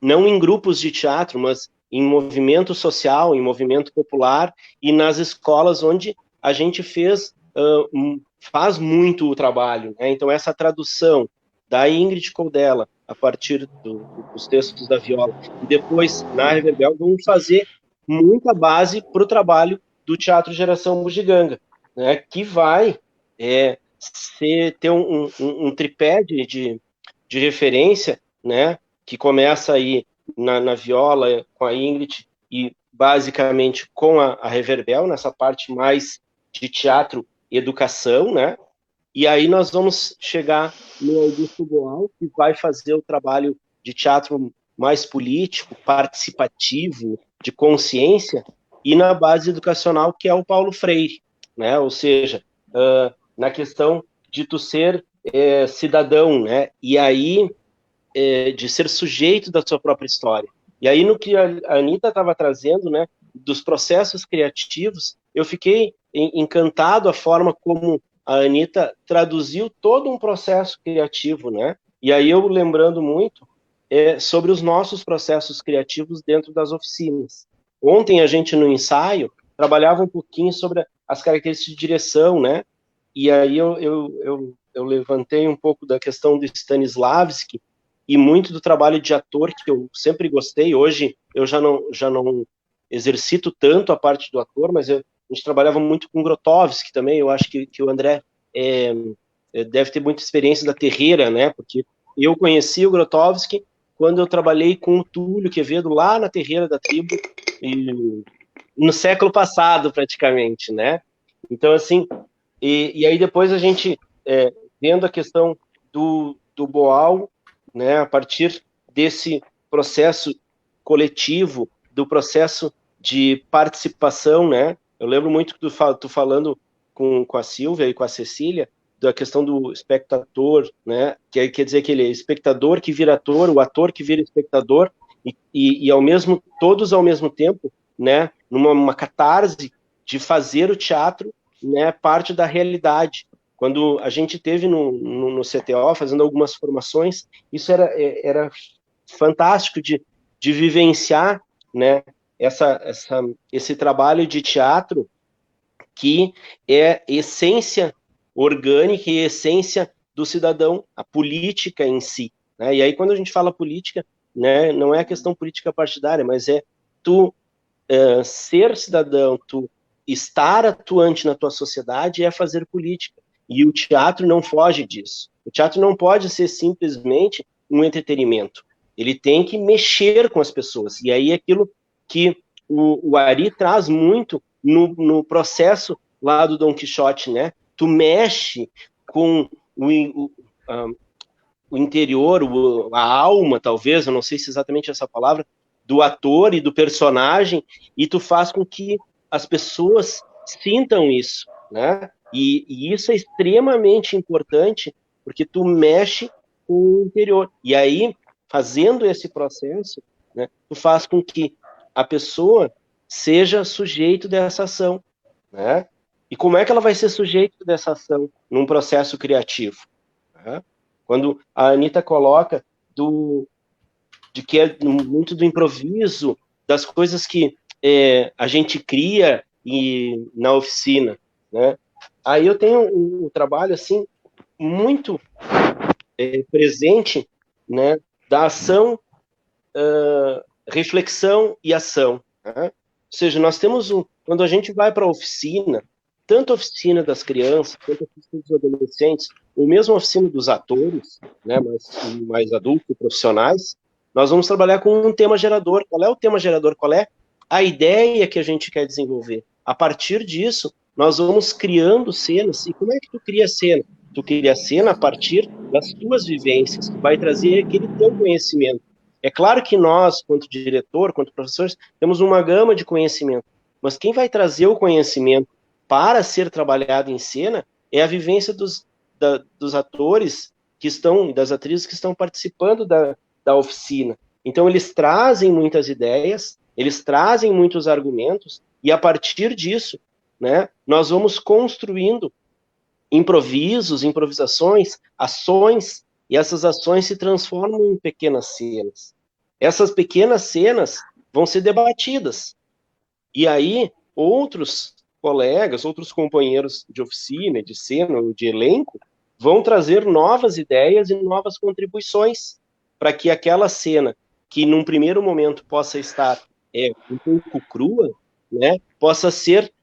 não em grupos de teatro, mas em movimento social, em movimento popular, e nas escolas onde a gente faz muito o trabalho, né? Então, essa tradução da Ingrid Coldela, a partir dos textos da viola, e depois, na Reverbel, vamos fazer muita base para o trabalho do Teatro Geração Bugiganga, né? Que vai ter um tripé de referência, né? Que começa aí na viola com a Ingrid e basicamente com a Reverbel, nessa parte mais de teatro e educação, né? E aí nós vamos chegar no Augusto Boal, que vai fazer o trabalho de teatro mais político, participativo, de consciência, e na base educacional, que é o Paulo Freire, né? Ou seja, na questão de tu ser cidadão, né? E aí de ser sujeito da sua própria história. E aí, no que a Anitta estava trazendo, né, dos processos criativos, eu fiquei encantado a forma como a Anitta traduziu todo um processo criativo, né? E aí eu lembrando muito sobre os nossos processos criativos dentro das oficinas. Ontem a gente, no ensaio, trabalhava um pouquinho sobre as características de direção, né? E aí eu levantei um pouco da questão do Stanislavski, e muito do trabalho de ator que eu sempre gostei. Hoje eu já não exercito tanto a parte do ator, mas a gente trabalhava muito com Grotowski também. Eu acho que o André deve ter muita experiência da terreira, né? Porque eu conheci o Grotowski quando eu trabalhei com o Túlio Quevedo lá na terreira da tribo, no século passado, praticamente, né? Então, assim, e aí depois a gente, vendo a questão do Boal, né, a partir desse processo coletivo, do processo de participação, né? Eu lembro muito que tu falando com a Silvia e com a Cecília, da questão do espectador, né? Que quer dizer aquele espectador que vira ator, o ator que vira espectador, e todos ao mesmo tempo, né? Numa catarse de fazer o teatro, né? Parte da realidade. Quando a gente teve no CTO, fazendo algumas formações, isso era fantástico de vivenciar, né, esse trabalho de teatro que é essência orgânica e essência do cidadão, a política em si, né? E aí, quando a gente fala política, né, não é a questão política partidária, mas é tu ser cidadão, tu estar atuante na tua sociedade é fazer política. E o teatro não foge disso. O teatro não pode ser simplesmente um entretenimento. Ele tem que mexer com as pessoas. E aí aquilo que o Ari traz muito no processo lá do Dom Quixote, né? Tu mexe com o interior, a alma, talvez, eu não sei se exatamente essa palavra, do ator e do personagem, e tu faz com que as pessoas sintam isso, né? E isso é extremamente importante, porque tu mexe com o interior. E aí, fazendo esse processo, né, tu faz com que a pessoa seja sujeito dessa ação, né? E como é que ela vai ser sujeito dessa ação num processo criativo? Né? Quando a Anita coloca de que é muito do improviso, das coisas que a gente cria na oficina, né? Aí eu tenho um trabalho assim muito presente, né, da ação, reflexão e ação. Né? Ou seja, nós temos quando a gente vai para a oficina, tanto a oficina das crianças, quanto a oficina dos adolescentes, ou mesmo a oficina dos atores, né, mais adultos e profissionais, nós vamos trabalhar com um tema gerador. Qual é o tema gerador? Qual é a ideia que a gente quer desenvolver? A partir disso, nós vamos criando cenas. E como é que tu cria cena? Tu cria cena a partir das tuas vivências, tu vai trazer aquele teu conhecimento. É claro que nós, quanto diretor, quanto professores, temos uma gama de conhecimento, mas quem vai trazer o conhecimento para ser trabalhado em cena é a vivência dos atores que estão, das atrizes que estão participando da oficina. Então, eles trazem muitas ideias, eles trazem muitos argumentos, e a partir disso, né, nós vamos construindo improvisos, improvisações, ações, e essas ações se transformam em pequenas cenas. Essas pequenas cenas vão ser debatidas. E aí, outros colegas, outros companheiros de oficina, de cena, de elenco, vão trazer novas ideias e novas contribuições para que aquela cena, que num primeiro momento possa estar um pouco crua, né, possa ser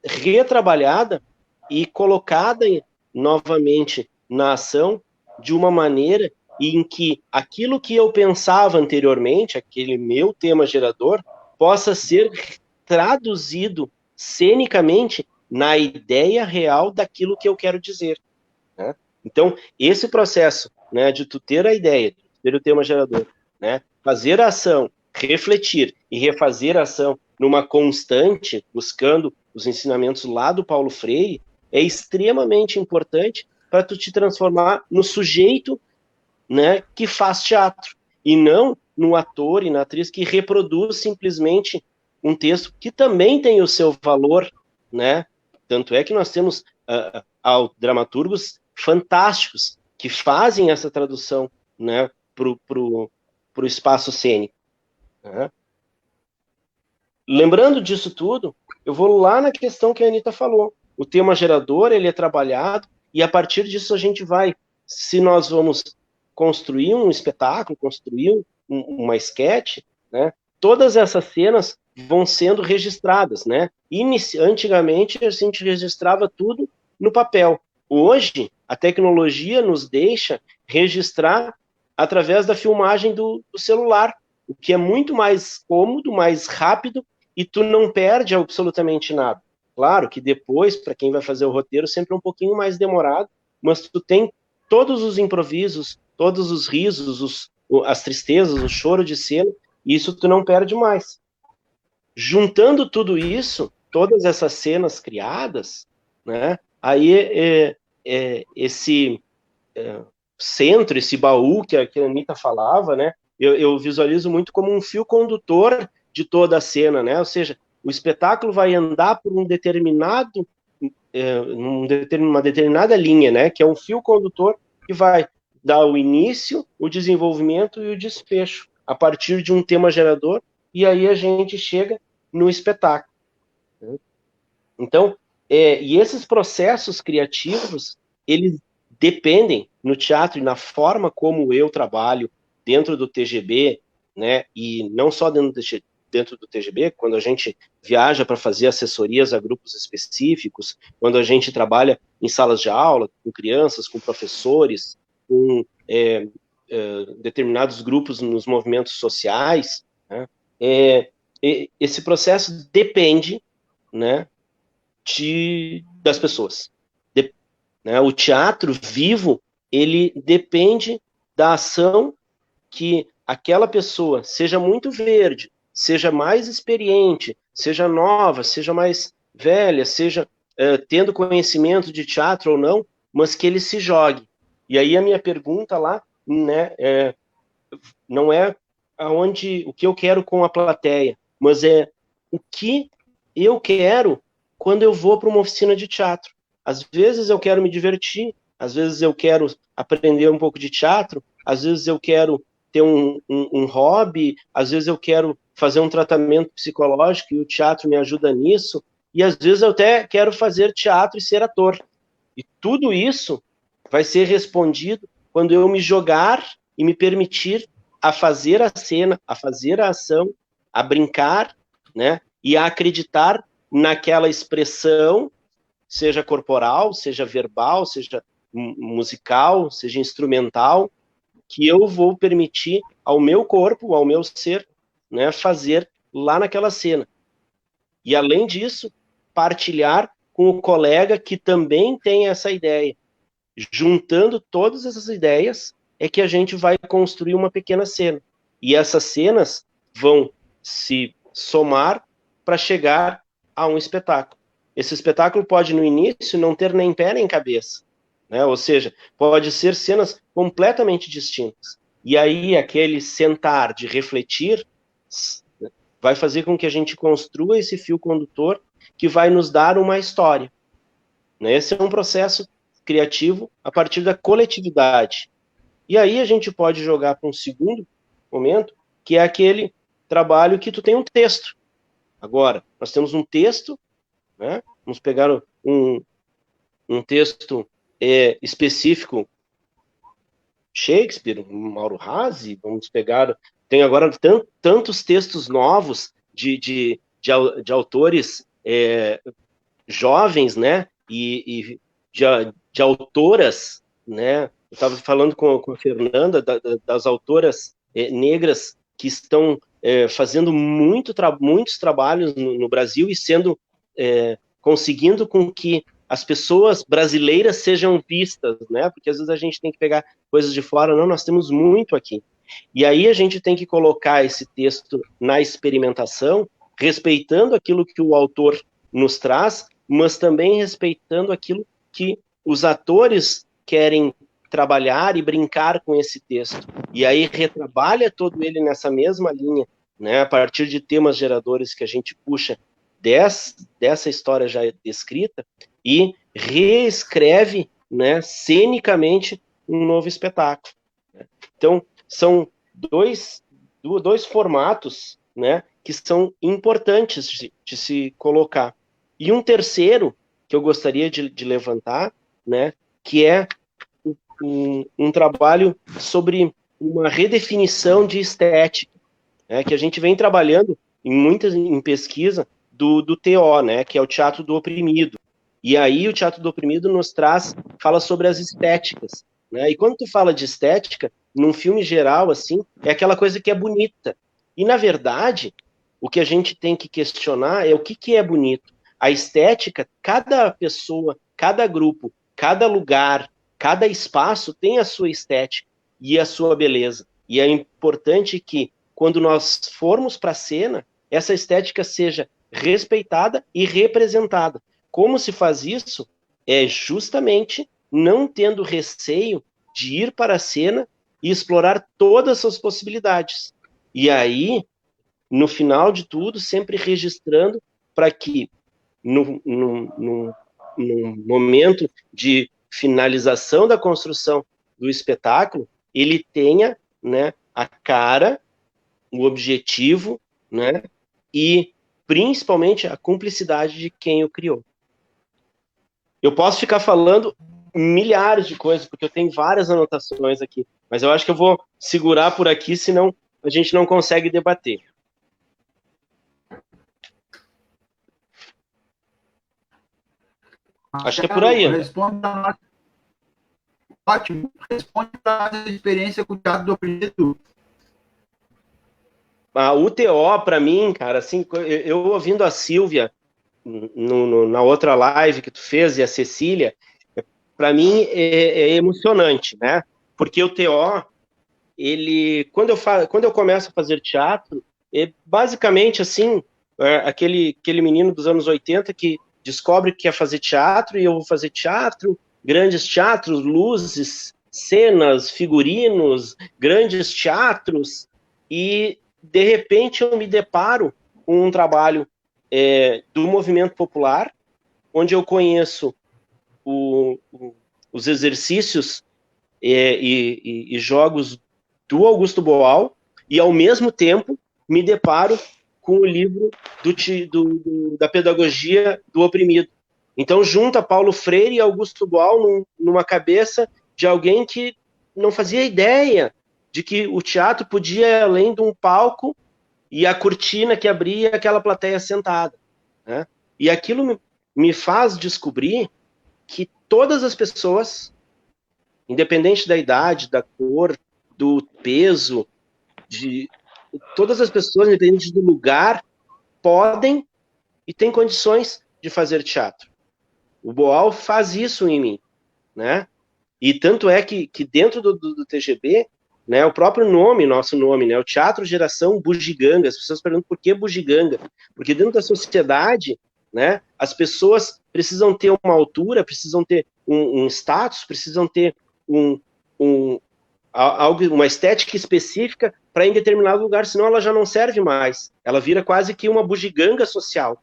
retrabalhada e colocada novamente na ação de uma maneira em que aquilo que eu pensava anteriormente, aquele meu tema gerador, possa ser traduzido cenicamente na ideia real daquilo que eu quero dizer. Né? Então, esse processo, né, de tu ter a ideia, de ter o tema gerador, né, fazer a ação, refletir e refazer a ação numa constante, buscando os ensinamentos lá do Paulo Freire, é extremamente importante para tu te transformar no sujeito, né, que faz teatro, e não no ator e na atriz que reproduz simplesmente um texto que também tem o seu valor, né? Tanto é que nós temos dramaturgos fantásticos que fazem essa tradução, né, pro espaço cênico. Né? Lembrando disso tudo, eu vou lá na questão que a Anita falou. O tema gerador, ele é trabalhado, e a partir disso a gente vai, se nós vamos construir um espetáculo, construir uma sketch, né, todas essas cenas vão sendo registradas, né? Antigamente a gente registrava tudo no papel. Hoje, a tecnologia nos deixa registrar através da filmagem do celular, o que é muito mais cômodo, mais rápido, e tu não perde absolutamente nada. Claro que depois, para quem vai fazer o roteiro, sempre é um pouquinho mais demorado, mas tu tem todos os improvisos, todos os risos, as tristezas, o choro de cena, e isso tu não perde mais. Juntando tudo isso, todas essas cenas criadas, né, aí esse centro, esse baú que a Anita falava, né, eu visualizo muito como um fio condutor de toda a cena, né, ou seja, o espetáculo vai andar por uma determinada linha, né, que é um fio condutor que vai dar o início, o desenvolvimento e o desfecho, a partir de um tema gerador, e aí a gente chega no espetáculo. Então, e esses processos criativos, eles dependem no teatro e na forma como eu trabalho dentro do TGB, né, e não só dentro do TGB, quando a gente viaja para fazer assessorias a grupos específicos, quando a gente trabalha em salas de aula, com crianças, com professores, com determinados grupos nos movimentos sociais, né, esse processo depende, né, das pessoas. Né, o teatro vivo, ele depende da ação que aquela pessoa seja muito verde, seja mais experiente, seja nova, seja mais velha, seja tendo conhecimento de teatro ou não, mas que ele se jogue. E aí a minha pergunta lá, né, não é o que eu quero com a plateia, mas o que eu quero quando eu vou para uma oficina de teatro. Às vezes eu quero me divertir, às vezes eu quero aprender um pouco de teatro, às vezes eu quero ter um hobby, às vezes eu quero fazer um tratamento psicológico e o teatro me ajuda nisso, e às vezes eu até quero fazer teatro e ser ator. E tudo isso vai ser respondido quando eu me jogar e me permitir a fazer a cena, a fazer a ação, a brincar, né? E a acreditar naquela expressão, seja corporal, seja verbal, seja musical, seja instrumental, que eu vou permitir ao meu corpo, ao meu ser, né, fazer lá naquela cena. E, além disso, partilhar com o colega que também tem essa ideia. Juntando todas essas ideias, é que a gente vai construir uma pequena cena. E essas cenas vão se somar para chegar a um espetáculo. Esse espetáculo pode, no início, não ter nem pé nem cabeça, né? Ou seja, pode ser cenas completamente distintas. E aí, aquele sentar de refletir vai fazer com que a gente construa esse fio condutor que vai nos dar uma história. Esse é um processo criativo a partir da coletividade. E aí a gente pode jogar para um segundo momento, que é aquele trabalho que tu tem um texto. Agora, nós temos um texto, né? Vamos pegar um texto específico, Shakespeare, Mauro Razzi, vamos pegar... Tem agora tantos textos novos de autores jovens, né? E de autoras, né? Eu estava falando com a Fernanda, das autoras negras que estão fazendo muitos trabalhos no Brasil e sendo conseguindo com que as pessoas brasileiras sejam vistas, né? Porque às vezes a gente tem que pegar coisas de fora, não, nós temos muito aqui. E aí a gente tem que colocar esse texto na experimentação, respeitando aquilo que o autor nos traz, mas também respeitando aquilo que os atores querem trabalhar e brincar com esse texto. E aí retrabalha todo ele nessa mesma linha, né, a partir de temas geradores que a gente puxa dessa história já descrita e reescreve, né, cenicamente um novo espetáculo. Então, são dois formatos, né, que são importantes de se colocar. E um terceiro que eu gostaria de levantar, né, que é um trabalho sobre uma redefinição de estética, né, que a gente vem trabalhando em pesquisa do TO, né, que é o teatro do oprimido. E aí o teatro do oprimido fala sobre as estéticas, né? E quando tu fala de estética, num filme geral, assim, é aquela coisa que é bonita. E, na verdade, o que a gente tem que questionar é o que é bonito. A estética, cada pessoa, cada grupo, cada lugar, cada espaço tem a sua estética e a sua beleza. E é importante que, quando nós formos para a cena, essa estética seja respeitada e representada. Como se faz isso? É justamente não tendo receio de ir para a cena e explorar todas as suas possibilidades. E aí, no final de tudo, sempre registrando para que, no momento de finalização da construção do espetáculo, ele tenha, né, a cara, o objetivo, né, e principalmente a cumplicidade de quem o criou. Eu posso ficar falando milhares de coisas, porque eu tenho várias anotações aqui, mas eu acho que eu vou segurar por aqui, senão a gente não consegue debater. Acho que é por aí. Ótimo. Responde para a experiência com o teatro do oprimido. A UTO, para mim, cara, assim, eu ouvindo a Silvia na outra live que tu fez e a Cecília, para mim é emocionante, né? Porque o TO, quando eu começo a fazer teatro, é basicamente assim, aquele menino dos anos 80 que descobre que quer fazer teatro, e eu vou fazer teatro, grandes teatros, luzes, cenas, figurinos, grandes teatros, e de repente eu me deparo com um trabalho do movimento popular, onde eu conheço os exercícios e jogos do Augusto Boal, e ao mesmo tempo me deparo com o livro da pedagogia do oprimido. Então junta Paulo Freire e Augusto Boal numa cabeça de alguém que não fazia ideia de que o teatro podia ir além de um palco e a cortina que abria aquela plateia sentada, né? E aquilo me faz descobrir que todas as pessoas, independente da idade, da cor, do peso, todas as pessoas, independente do lugar, podem e têm condições de fazer teatro. O Boal faz isso em mim, né? E tanto é que dentro do TGB, né, o próprio nome, nosso nome, né, o Teatro Geração Bugiganga, as pessoas perguntam por que Bugiganga? Porque dentro da sociedade, né, as pessoas precisam ter uma altura, precisam ter um status, precisam ter uma estética específica para em determinado lugar, senão ela já não serve mais. Ela vira quase que uma bugiganga social,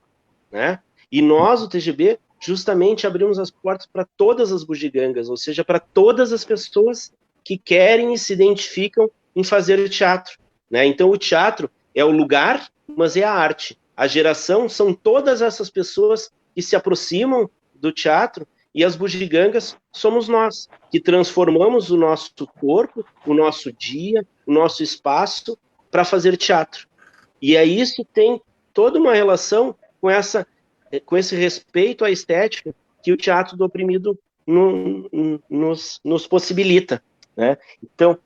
né? E nós, o TGB, justamente abrimos as portas para todas as bugigangas, ou seja, para todas as pessoas que querem e se identificam em fazer teatro, né? Então o teatro é o lugar, mas é a arte. A geração são todas essas pessoas que se aproximam do teatro, e as bugigangas somos nós, que transformamos o nosso corpo, o nosso dia, o nosso espaço para fazer teatro. E aí isso tem toda uma relação com esse respeito à estética que o teatro do oprimido nos possibilita, né? Então,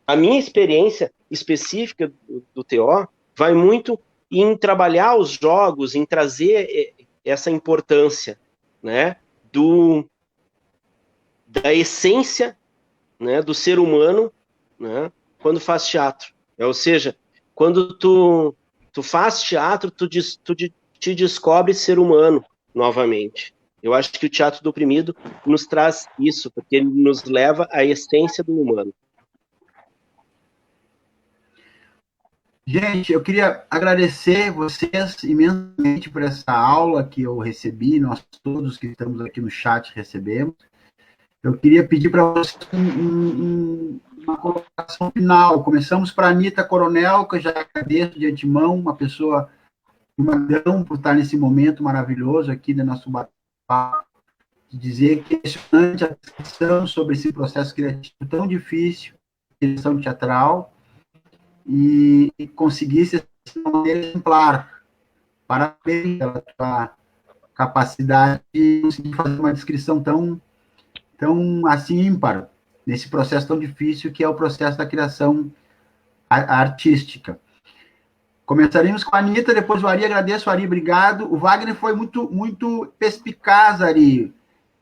a minha experiência específica do TO vai muito em trabalhar os jogos, em trazer essa importância, né, da essência, né, do ser humano, né, quando faz teatro. Ou seja, quando tu faz teatro, tu te descobre ser humano novamente. Eu acho que o teatro do oprimido nos traz isso, porque ele nos leva à essência do humano. Gente, eu queria agradecer vocês imensamente por essa aula que eu recebi, nós todos que estamos aqui no chat recebemos. Eu queria pedir para vocês uma colocação final. Começamos para a Anita Coronel, que eu já agradeço de antemão, uma pessoa, uma gratidão por estar nesse momento maravilhoso aqui do nosso bate-papo, de dizer que é impressionante a discussão sobre esse processo criativo tão difícil, direção teatral, e conseguisse ser uma maneira exemplar. Parabéns pela tua capacidade de conseguir fazer uma descrição tão assim ímpar nesse processo tão difícil que é o processo da criação artística. Começaríamos com a Anita, depois o Ari. Agradeço, Ari, obrigado. O Wagner foi muito perspicaz, Ari.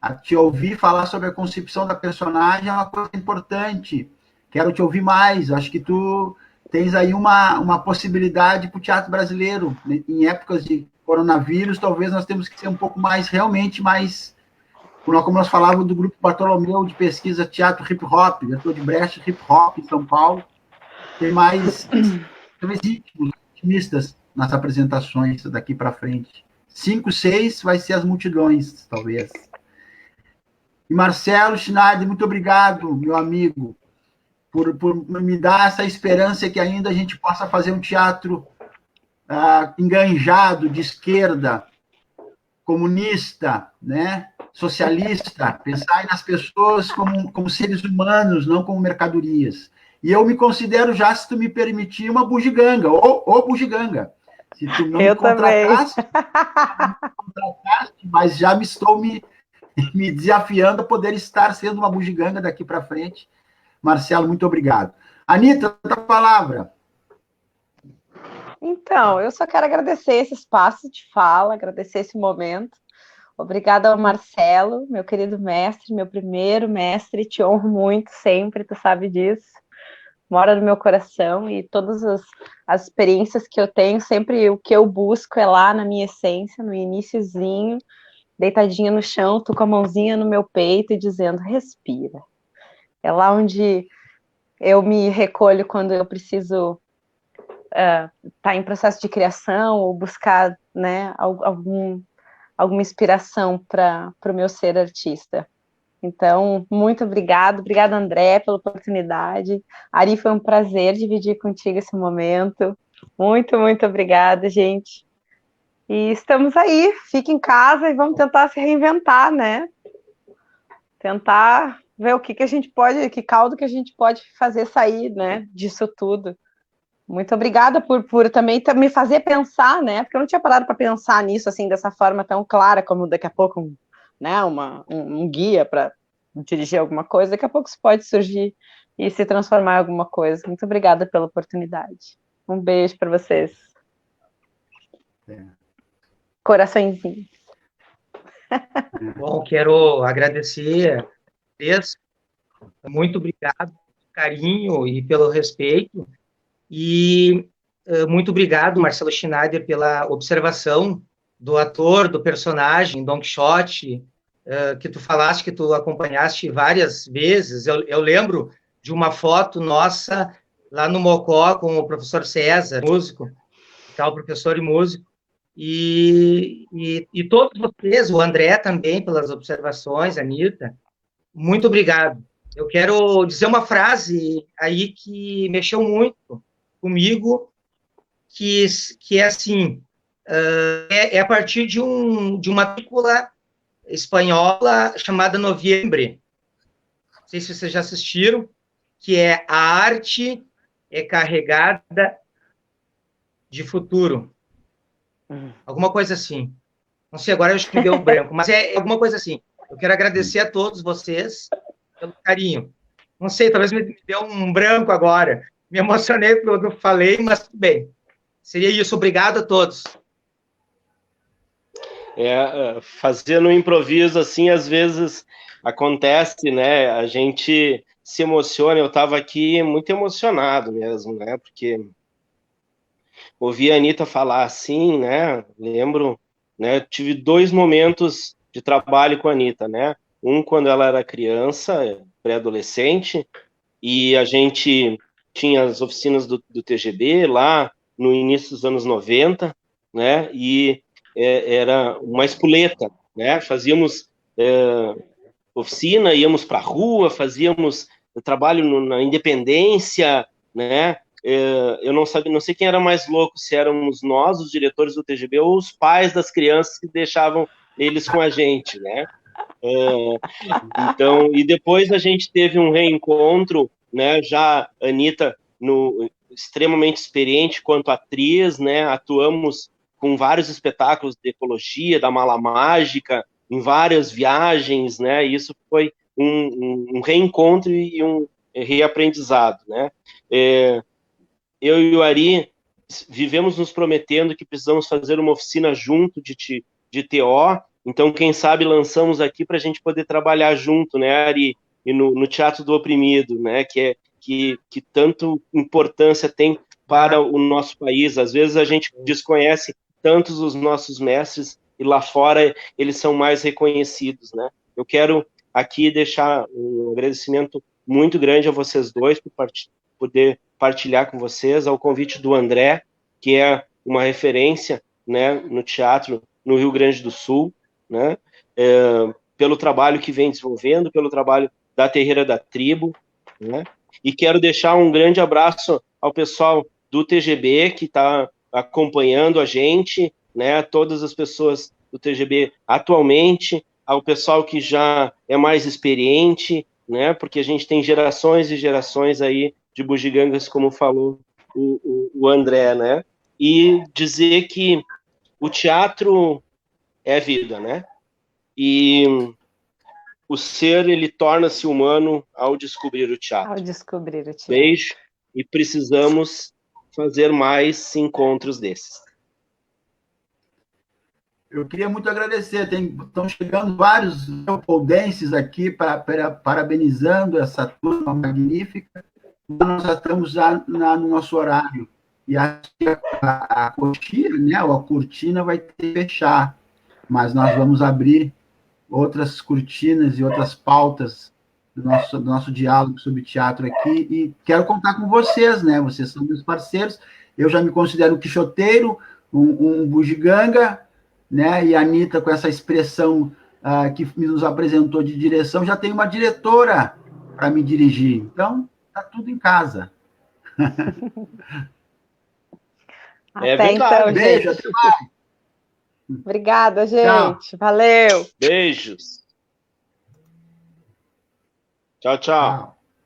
A te ouvir falar sobre a concepção da personagem é uma coisa importante. Quero te ouvir mais. Acho que tu tens aí uma possibilidade para o teatro brasileiro. Em épocas de coronavírus, talvez nós temos que ser um pouco mais, realmente mais, como nós falávamos do grupo Bartolomeu de pesquisa Teatro Hip Hop, diretor de Brecht Hip Hop em São Paulo, tem mais ritmos otimistas nas apresentações daqui para frente. 5, 6 vai ser as multidões, talvez. E Marcelo Schneider, muito obrigado, meu amigo, por me dar essa esperança que ainda a gente possa fazer um teatro enganjado, de esquerda, comunista, né? Socialista, pensar nas pessoas como seres humanos, não como mercadorias. E eu me considero já, se tu me permitir, uma bugiganga, ou bugiganga. Se tu não me contratasse, mas já estou me desafiando a poder estar sendo uma bugiganga daqui para frente. Marcelo, muito obrigado. Anita, outra palavra. Então, eu só quero agradecer esse espaço de fala, agradecer esse momento. Obrigada ao Marcelo, meu querido mestre, meu primeiro mestre, te honro muito sempre, tu sabe disso. Mora no meu coração e todas as experiências que eu tenho, sempre o que eu busco é lá na minha essência, no iniciozinho, deitadinha no chão, tu com a mãozinha no meu peito e dizendo, respira. É lá onde eu me recolho quando eu preciso estar em processo de criação ou buscar né, alguma inspiração para o meu ser artista. Então, muito obrigada, André, pela oportunidade. Ari, foi um prazer dividir contigo esse momento. Muito, muito obrigada, gente. E estamos aí, fique em casa e vamos tentar se reinventar, né? Tentar ver o que a gente pode, que caldo que a gente pode fazer sair, né, disso tudo. Muito obrigada por também me fazer pensar, né? Porque eu não tinha parado para pensar nisso assim dessa forma tão clara como daqui a pouco, né? Um guia para dirigir alguma coisa. Daqui a pouco isso pode surgir e se transformar em alguma coisa. Muito obrigada pela oportunidade. Um beijo para vocês. Coraçõezinho. Bom, quero agradecer a vocês. Muito obrigado pelo carinho e pelo respeito. E muito obrigado, Marcelo Schneider, pela observação do ator, do personagem, Don Quixote, que tu falaste, que tu acompanhaste várias vezes. Eu lembro de uma foto nossa lá no Mocó com o professor César, músico, tal, professor e músico. E todos vocês, o André também, pelas observações, a Anitta, muito obrigado. Eu quero dizer uma frase aí que mexeu muito comigo, que é assim, é a partir de uma película espanhola chamada Noviembre. Não sei se vocês já assistiram, que é a arte é carregada de futuro. Alguma coisa assim. Não sei, agora eu acho que me deu um branco, mas é alguma coisa assim. Eu quero agradecer a todos vocês pelo carinho. Não sei, talvez me deu um branco agora. Me emocionei quando falei, mas tudo bem. Seria isso. Obrigado a todos. Fazendo um improviso assim, às vezes acontece, né? A gente se emociona. Eu estava aqui muito emocionado mesmo, né? Porque ouvi a Anitta falar assim, né? Lembro, né? Tive 2 momentos de trabalho com a Anitta, né? Um quando ela era criança, pré-adolescente, e a gente tinha as oficinas do TGB lá no início dos anos 90, né? E era uma espoleta, né? Fazíamos oficina, íamos para a rua, fazíamos trabalho na Independência, né? Eu não sei quem era mais louco, se éramos nós, os diretores do TGB, ou os pais das crianças que deixavam eles com a gente, né? Então, e depois a gente teve um reencontro, né? Já a Anitta extremamente experiente quanto atriz, né? Atuamos com vários espetáculos de ecologia, da Mala Mágica, em várias viagens, né? Isso foi um reencontro e um reaprendizado, né? Eu e o Ari vivemos nos prometendo que precisamos fazer uma oficina junto de TO, então, quem sabe, lançamos aqui para a gente poder trabalhar junto, né, Ari? E no Teatro do Oprimido, né, que tanto importância tem para o nosso país. Às vezes a gente desconhece tantos os nossos mestres e lá fora eles são mais reconhecidos, né? Eu quero aqui deixar um agradecimento muito grande a vocês dois por poder partilhar com vocês, ao convite do André, que é uma referência, né, no teatro no Rio Grande do Sul, né, pelo trabalho que vem desenvolvendo, pelo trabalho da Terreira da Tribo, né, e quero deixar um grande abraço ao pessoal do TGB que está acompanhando a gente, né, todas as pessoas do TGB atualmente, ao pessoal que já é mais experiente, né, porque a gente tem gerações e gerações aí de bugigangas, como falou o André, né, e dizer que o teatro é vida, né, e o ser, ele torna-se humano ao descobrir o teatro. Ao descobrir o teatro. Beijo, e precisamos fazer mais encontros desses. Eu queria muito agradecer, estão chegando vários leopoldenses aqui parabenizando essa turma magnífica. Nós já estamos já no nosso horário. E a cortina, né, a cortina vai ter que fechar, mas nós vamos abrir outras cortinas e outras pautas do nosso diálogo sobre teatro aqui, e quero contar com vocês, né? Vocês são meus parceiros, eu já me considero quixoteiro, um bugiganga, né? E a Anitta, com essa expressão que nos apresentou de direção, já tem uma diretora para me dirigir. Então, tá tudo em casa. Até verdade. então, Beijo, gente. até mais. Obrigada, gente. Valeu. Beijos. Tchau, tchau. Tchau.